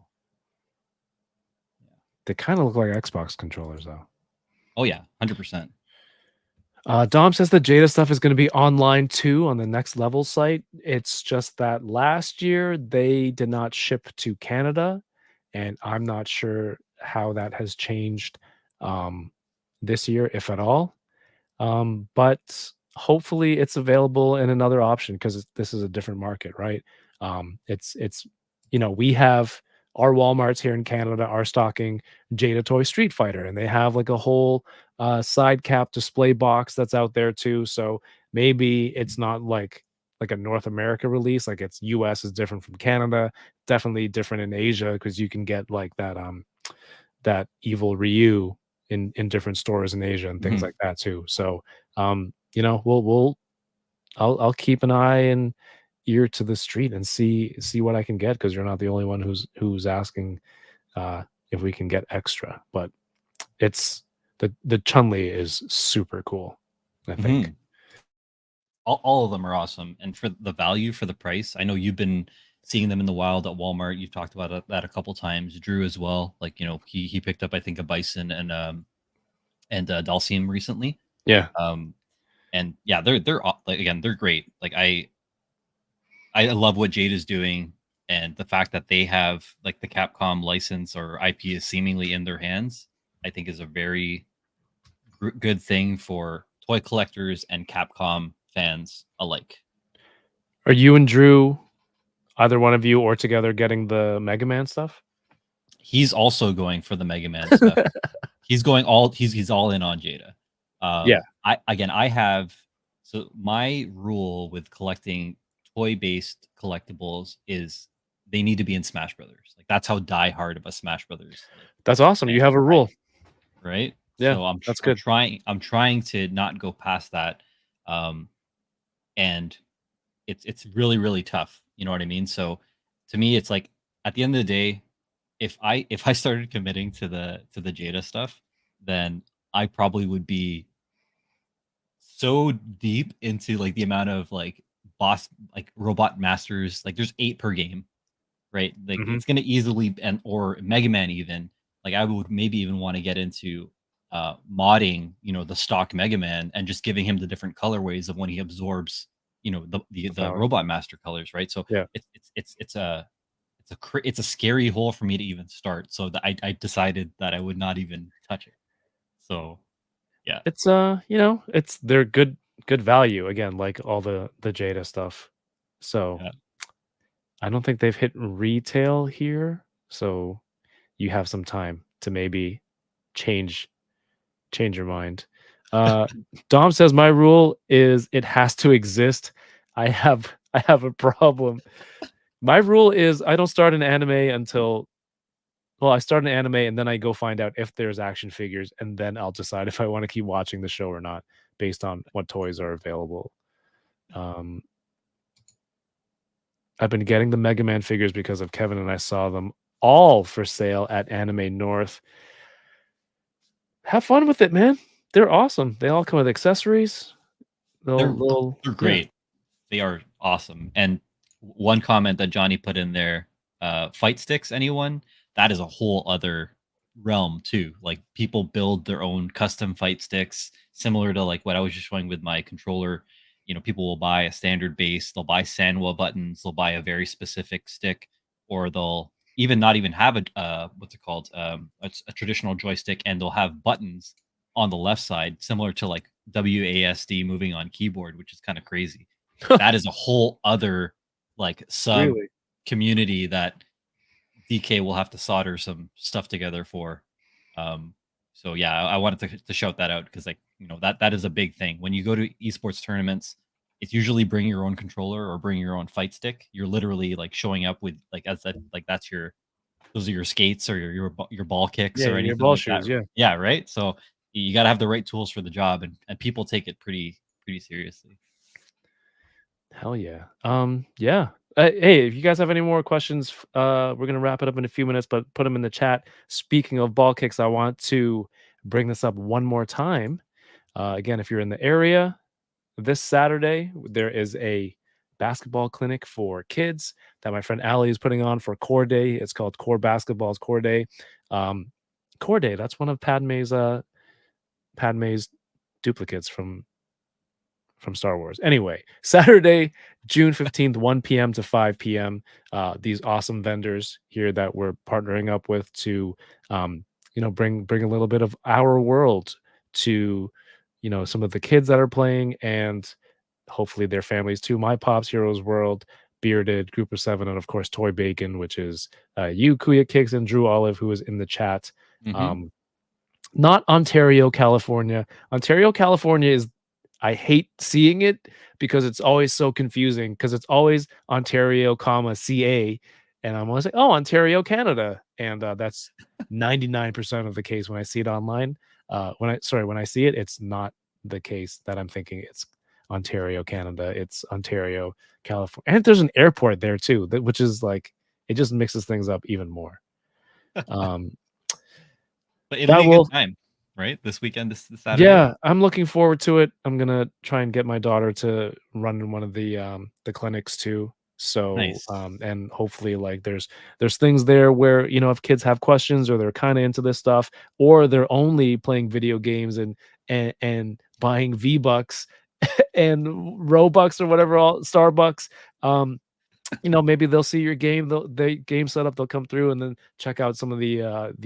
They kind of look like Xbox controllers, though. oh yeah, 100%. Dom says the Jada stuff is going to be online too on the Next Level site. It's just that last year they did not ship to Canada, and I'm not sure how that has changed this year, if at all. But hopefully it's available in another option because this is a different market, right? It's we have our Walmarts here in Canada are stocking Jada Toy Street Fighter, and they have like a whole side cap display box that's out there too. So maybe it's not like a North America release, like it's US is different from Canada, definitely different in Asia because you can get like that evil Ryu in different stores in Asia and things like that too. So I'll keep an eye and ear to the street and see what I can get because you're not the only one who's asking if we can get extra. But it's the Chun-Li is super cool, I think. All of them are awesome, and for the value for the price, I know you've been seeing them in the wild at Walmart. You've talked about that a couple times. Drew as well. Like he picked up I think a Bison and Dalcium recently. Yeah. And yeah, they're like again they're great. Like I love what Jade is doing, and the fact that they have like the Capcom license or IP is seemingly in their hands, I think is a very good thing for toy collectors and Capcom fans alike. Are you and Drew, either one of you or together, getting the Mega Man stuff? He's also going for the Mega Man stuff. He's all in on Jada. Yeah. I have so my rule with collecting toy-based collectibles is they need to be in Smash Brothers. Like that's how diehard of a Smash Brothers. That's awesome. You have a rule, right? Yeah, so that's good. I'm trying to not go past that, and it's really really tough. You know what I mean? So to me, it's like at the end of the day, if I started committing to the Jada stuff, then I probably would be so deep into like the amount of like boss like robot masters. Like there's 8 per game, right? Like Mhm. it's gonna easily, and or Mega Man even. Like I would maybe even want to get into modding, the stock Mega Man and just giving him the different colorways of when he absorbs, the Power. robot master colors, right? So Yeah. it's a scary hole for me to even start. So that I decided that I would not even touch it. So yeah, It's it's they're good value again, like all the Jada stuff. So yeah. I don't think they've hit retail here. So you have some time to maybe change change your mind. Uh Dom says my rule is it has to exist. I have a problem. My rule is I don't start an anime until well, I start an anime and then I go find out if there's action figures and then I'll decide if I want to keep watching the show or not based on what toys are available. Um I've been getting the Mega Man figures because of Kevin and I saw them all for sale at Anime North. Have fun with it, man. They're awesome. They all come with accessories. They're They'll they're yeah. great. They are awesome. And one comment that Johnny put in there, fight sticks, anyone, that is a whole other realm too. Like people build their own custom fight sticks, similar to like what I was just showing with my controller. People will buy a standard base, they'll buy Sanwa buttons, they'll buy a very specific stick, or they'll even not even have a what's it called? A traditional joystick, and they'll have buttons on the left side, similar to like WASD moving on keyboard, which is kind of crazy. That is a whole other like sub Really? community that DK will have to solder some stuff together for. Um, so yeah, I wanted to shout that out because like that is a big thing when you go to esports tournaments. It's usually bring your own controller or bring your own fight stick. You're literally like showing up with like as that like that's your those are your skates or your ball kicks Yeah, or your anything ball like that. shoes, yeah. Yeah, right. So you got to have the right tools for the job, and people take it pretty seriously. Hell yeah. Yeah. Hey, if you guys have any more questions, we're gonna wrap it up in a few minutes, but put them in the chat. Speaking of ball kicks, I want to bring this up one more time. Again, if you're in the area, this Saturday there is a basketball clinic for kids that my friend Ali is putting on for Core Day. It's called Core Basketball's Core Day. Um, Core Day. That's one of Padme's duplicates from Star Wars. Anyway, Saturday, June 15th, 1 p.m. to 5 p.m. These awesome vendors here that we're partnering up with to, bring a little bit of our world to, some of the kids that are playing and hopefully their families too. My Pops Heroes World, Bearded, Group of Seven, and of course Toy Bacon, which is you, Kuya Kicks, and Drew Olive, who is in the chat. Hmm. Um, Not Ontario, California. Ontario, California is I hate seeing it because it's always so confusing because it's always Ontario, comma CA, and I'm always like, oh, Ontario, Canada, and that's 99% of the case when I see it online. When I see it, it's not the case that I'm thinking it's Ontario, Canada. It's Ontario, California, and there's an airport there too, which is like it just mixes things up even more. Um, But it'll that be a good will time, right? This weekend, this Saturday. Yeah, I'm looking forward to it. I'm gonna try and get my daughter to run in one of the clinics too. So, Nice. and hopefully, like, there's things there where if kids have questions or they're kind of into this stuff, or they're only playing video games and buying V Bucks and Robux or whatever, all Starbucks. Maybe they'll see your game, the game setup, they'll come through and then check out some of the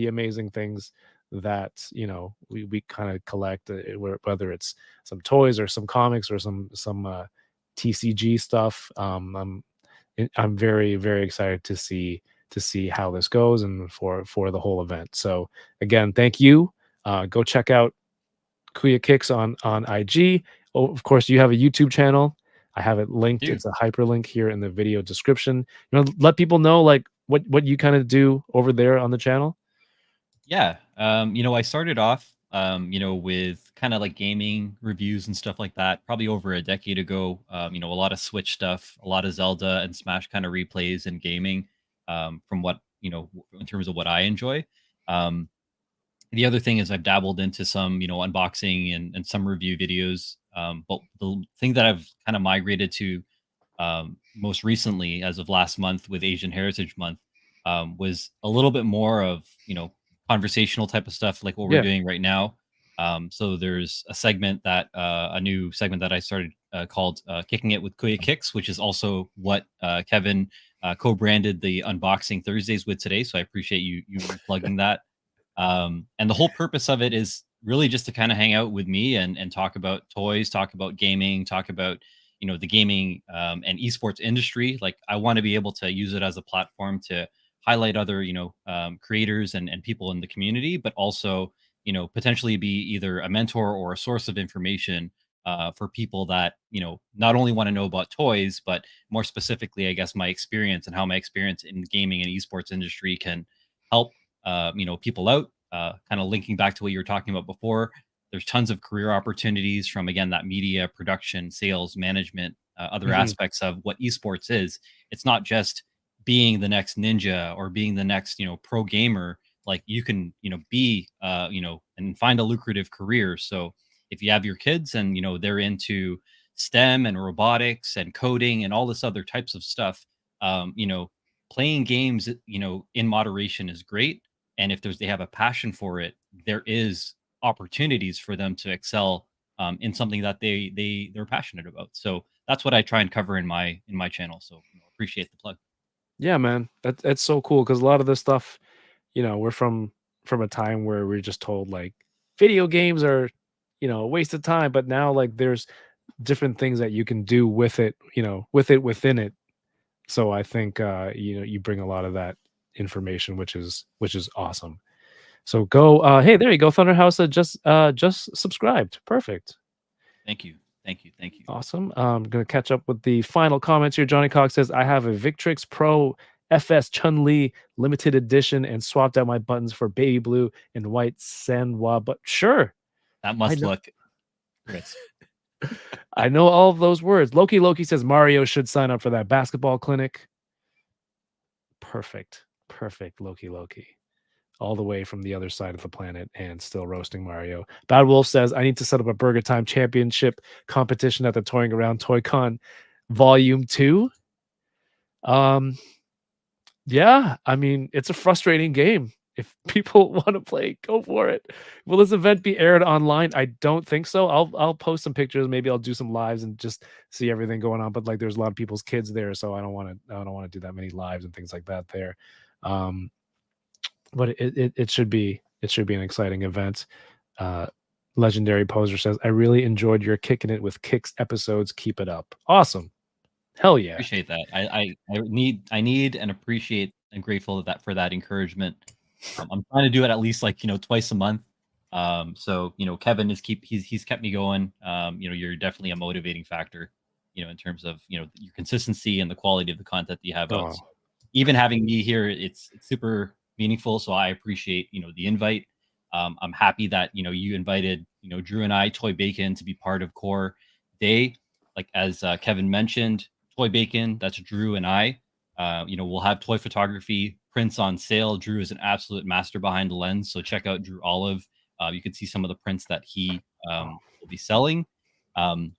amazing things that we kind of collect, whether it's some toys or some comics or some TCG stuff. I'm very very excited to see how this goes and for the whole event. So again, thank you. Go check out Kuya Kicks on IG. Oh, of course, you have a YouTube channel. I have it linked. Dude. It's a hyperlink here in the video description. Let people know like what you kind of do over there on the channel. Yeah. I started off, with kind of like gaming reviews and stuff like that, probably over a decade ago. A lot of Switch stuff, a lot of Zelda and Smash kind of replays and gaming. from what in terms of what I enjoy. The other thing is I've dabbled into some unboxing and some review videos. But the thing that I've kind of migrated to most recently, as of last month with Asian Heritage Month, was a little bit more of conversational type of stuff like what we're Yeah. doing right now. So there's a new segment that I started called "Kicking It with Kuya Kicks," which is also what Kevin co-branded the Unboxing Thursdays with today. So I appreciate you plugging that. And the whole purpose of it is really just to kind of hang out with me and talk about toys, talk about gaming, talk about the gaming and esports industry. Like I want to be able to use it as a platform to highlight other creators and people in the community, but also potentially be either a mentor or a source of information for people that not only want to know about toys, but more specifically, I guess, my experience and how my experience in gaming and esports industry can help people out. Kind of linking back to what you were talking about before, there's tons of career opportunities from, again, that media production, sales, management, other aspects of what esports is. It's not just being the next ninja or being the next pro gamer. Like you can be and find a lucrative career. So if you have your kids and they're into STEM and robotics and coding and all this other types of stuff, playing games in moderation is great. And if they have a passion for it, there is opportunities for them to excel in something that they're passionate about. So that's what I try and cover in my channel. So appreciate the plug. Yeah, man, that's so cool because a lot of this stuff, we're from a time where we're just told like video games are, a waste of time, but now like there's different things that you can do with it, within it. So I think you bring a lot of that information, which is awesome. So go, hey, there you go, Thunderhouse just subscribed. Perfect. Thank you. Awesome. I'm gonna catch up with the final comments here. Johnny Cox says, I have a Victrix Pro FS Chun-Li limited edition and swapped out my buttons for baby blue and white Senwa. But sure, That must know. look crisp. I know all of those words. Loki says Mario should sign up for that basketball clinic. Perfect. Loki. All the way from the other side of the planet and still roasting Mario. Bad Wolf says, I need to set up a Burger Time Championship competition at the Toying Around ToyCon Volume 2. Yeah, I mean, it's a frustrating game. If people want to play, go for it. Will this event be aired online? I don't think so. I'll post some pictures. Maybe I'll do some lives and just see everything going on. But like, there's a lot of people's kids there, so I don't want to do that many lives and things like that there. But it should be an exciting event. Legendary Poser says, I really enjoyed your Kicking It with Kicks episodes. Keep it up. Awesome. Hell yeah. Appreciate that. I need and appreciate and grateful for that encouragement. I'm trying to do it at least like twice a month. So Kevin he's kept me going. You're definitely a motivating factor, in terms of your consistency and the quality of the content that you have out. So even having me here, it's super meaningful. So I appreciate the invite. I'm happy that you invited Drew and I, Toy Bacon, to be part of Core Day. Like as Kevin mentioned, Toy Bacon, that's Drew and I. We'll have toy photography prints on sale. Drew is an absolute master behind the lens, so check out Drew Olive. You can see some of the prints that he will be selling. From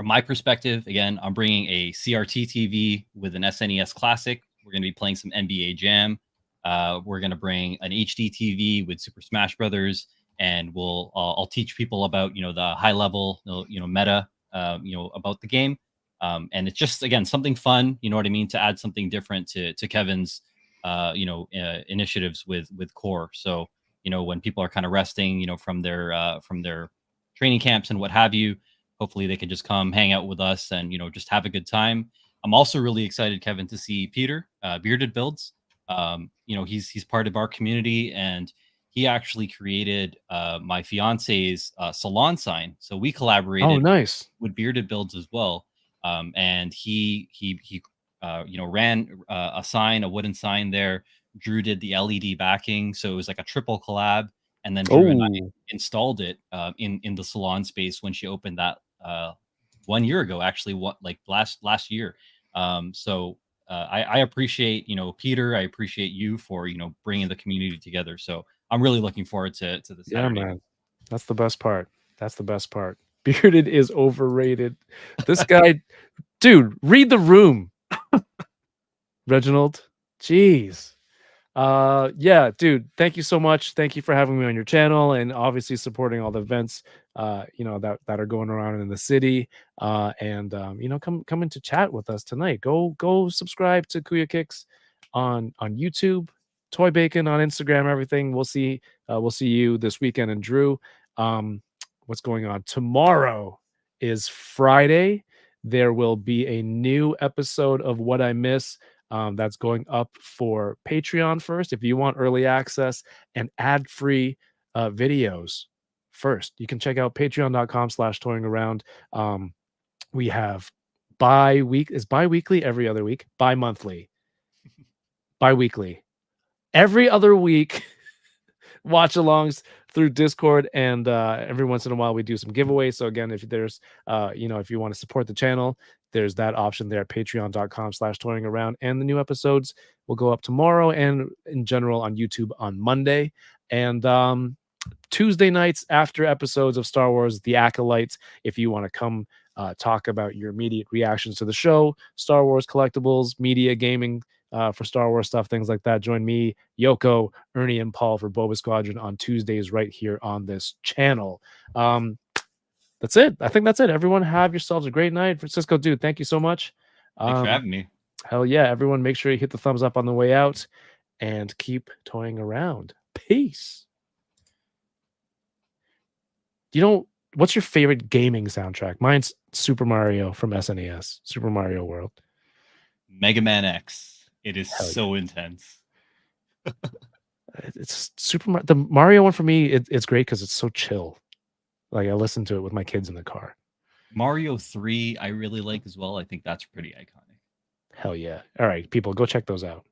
my perspective, again, I'm bringing a CRT TV with an SNES Classic. We're going to be playing some NBA Jam. We're going to bring an HD TV with Super Smash Brothers, and I'll teach people about the high level meta about the game. And it's just, again, something fun, you know what I mean, to add something different to Kevin's initiatives with Core. So when people are kind of resting from their training camps and what have you, hopefully they can just come hang out with us and just have a good time. I'm also really excited, Kevin, to see Peter Bearded Builds. He's part of our community, and he actually created my fiance's salon sign. So we collaborated. Oh, nice. With Bearded Builds as well. And he ran a sign, a wooden sign there. Drew did the LED backing, so it was like a triple collab. And then Drew and I installed it in the salon space when she opened that 1 year ago, actually, last year. So I appreciate Peter. I appreciate you for bringing the community together. So I'm really looking forward to the Yeah, Saturday. man. That's the best part. That's the best part. Bearded is overrated. This guy, dude, read the room. Reginald. Jeez. Yeah, dude, thank you so much. Thank you for having me on your channel and obviously supporting all the events that are going around in the city. And come into chat with us tonight. Go subscribe to Kuya Kicks on YouTube, Toy Bacon on Instagram, everything. We'll see you this weekend. And Drew, what's going on tomorrow is Friday. There will be a new episode of What I Miss that's going up for Patreon first. If you want early access and ad-free videos first, you can check out patreon.com/toying around. We have bi-weekly every other week, bi-monthly, bi-weekly, every other week. Watch alongs through Discord, and every once in a while we do some giveaways. So again, if there's if you want to support the channel, there's that option there at patreon.com/toying around. And the new episodes will go up tomorrow and in general on YouTube on Monday. And Tuesday nights after episodes of Star Wars The Acolytes, if you want to come talk about your immediate reactions to the show, Star Wars collectibles, media, gaming, for Star Wars stuff, things like that, join me, Yoko, Ernie, and Paul for Boba Squadron on Tuesdays right here on this channel. That's it. I think that's it. Everyone have yourselves a great night. Francisco, dude, thank you so much. Thanks for having me. Hell yeah. Everyone make sure you hit the thumbs up on the way out and keep toying around. Peace. What's your favorite gaming soundtrack? Mine's Super Mario from SNES, Super Mario World. Mega Man X. It is Hell so intense. It's the Mario one for me. It's great because it's so chill. Like I listen to it with my kids in the car. Mario 3, I really like as well. I think that's pretty iconic. Hell yeah. All right, people, go check those out.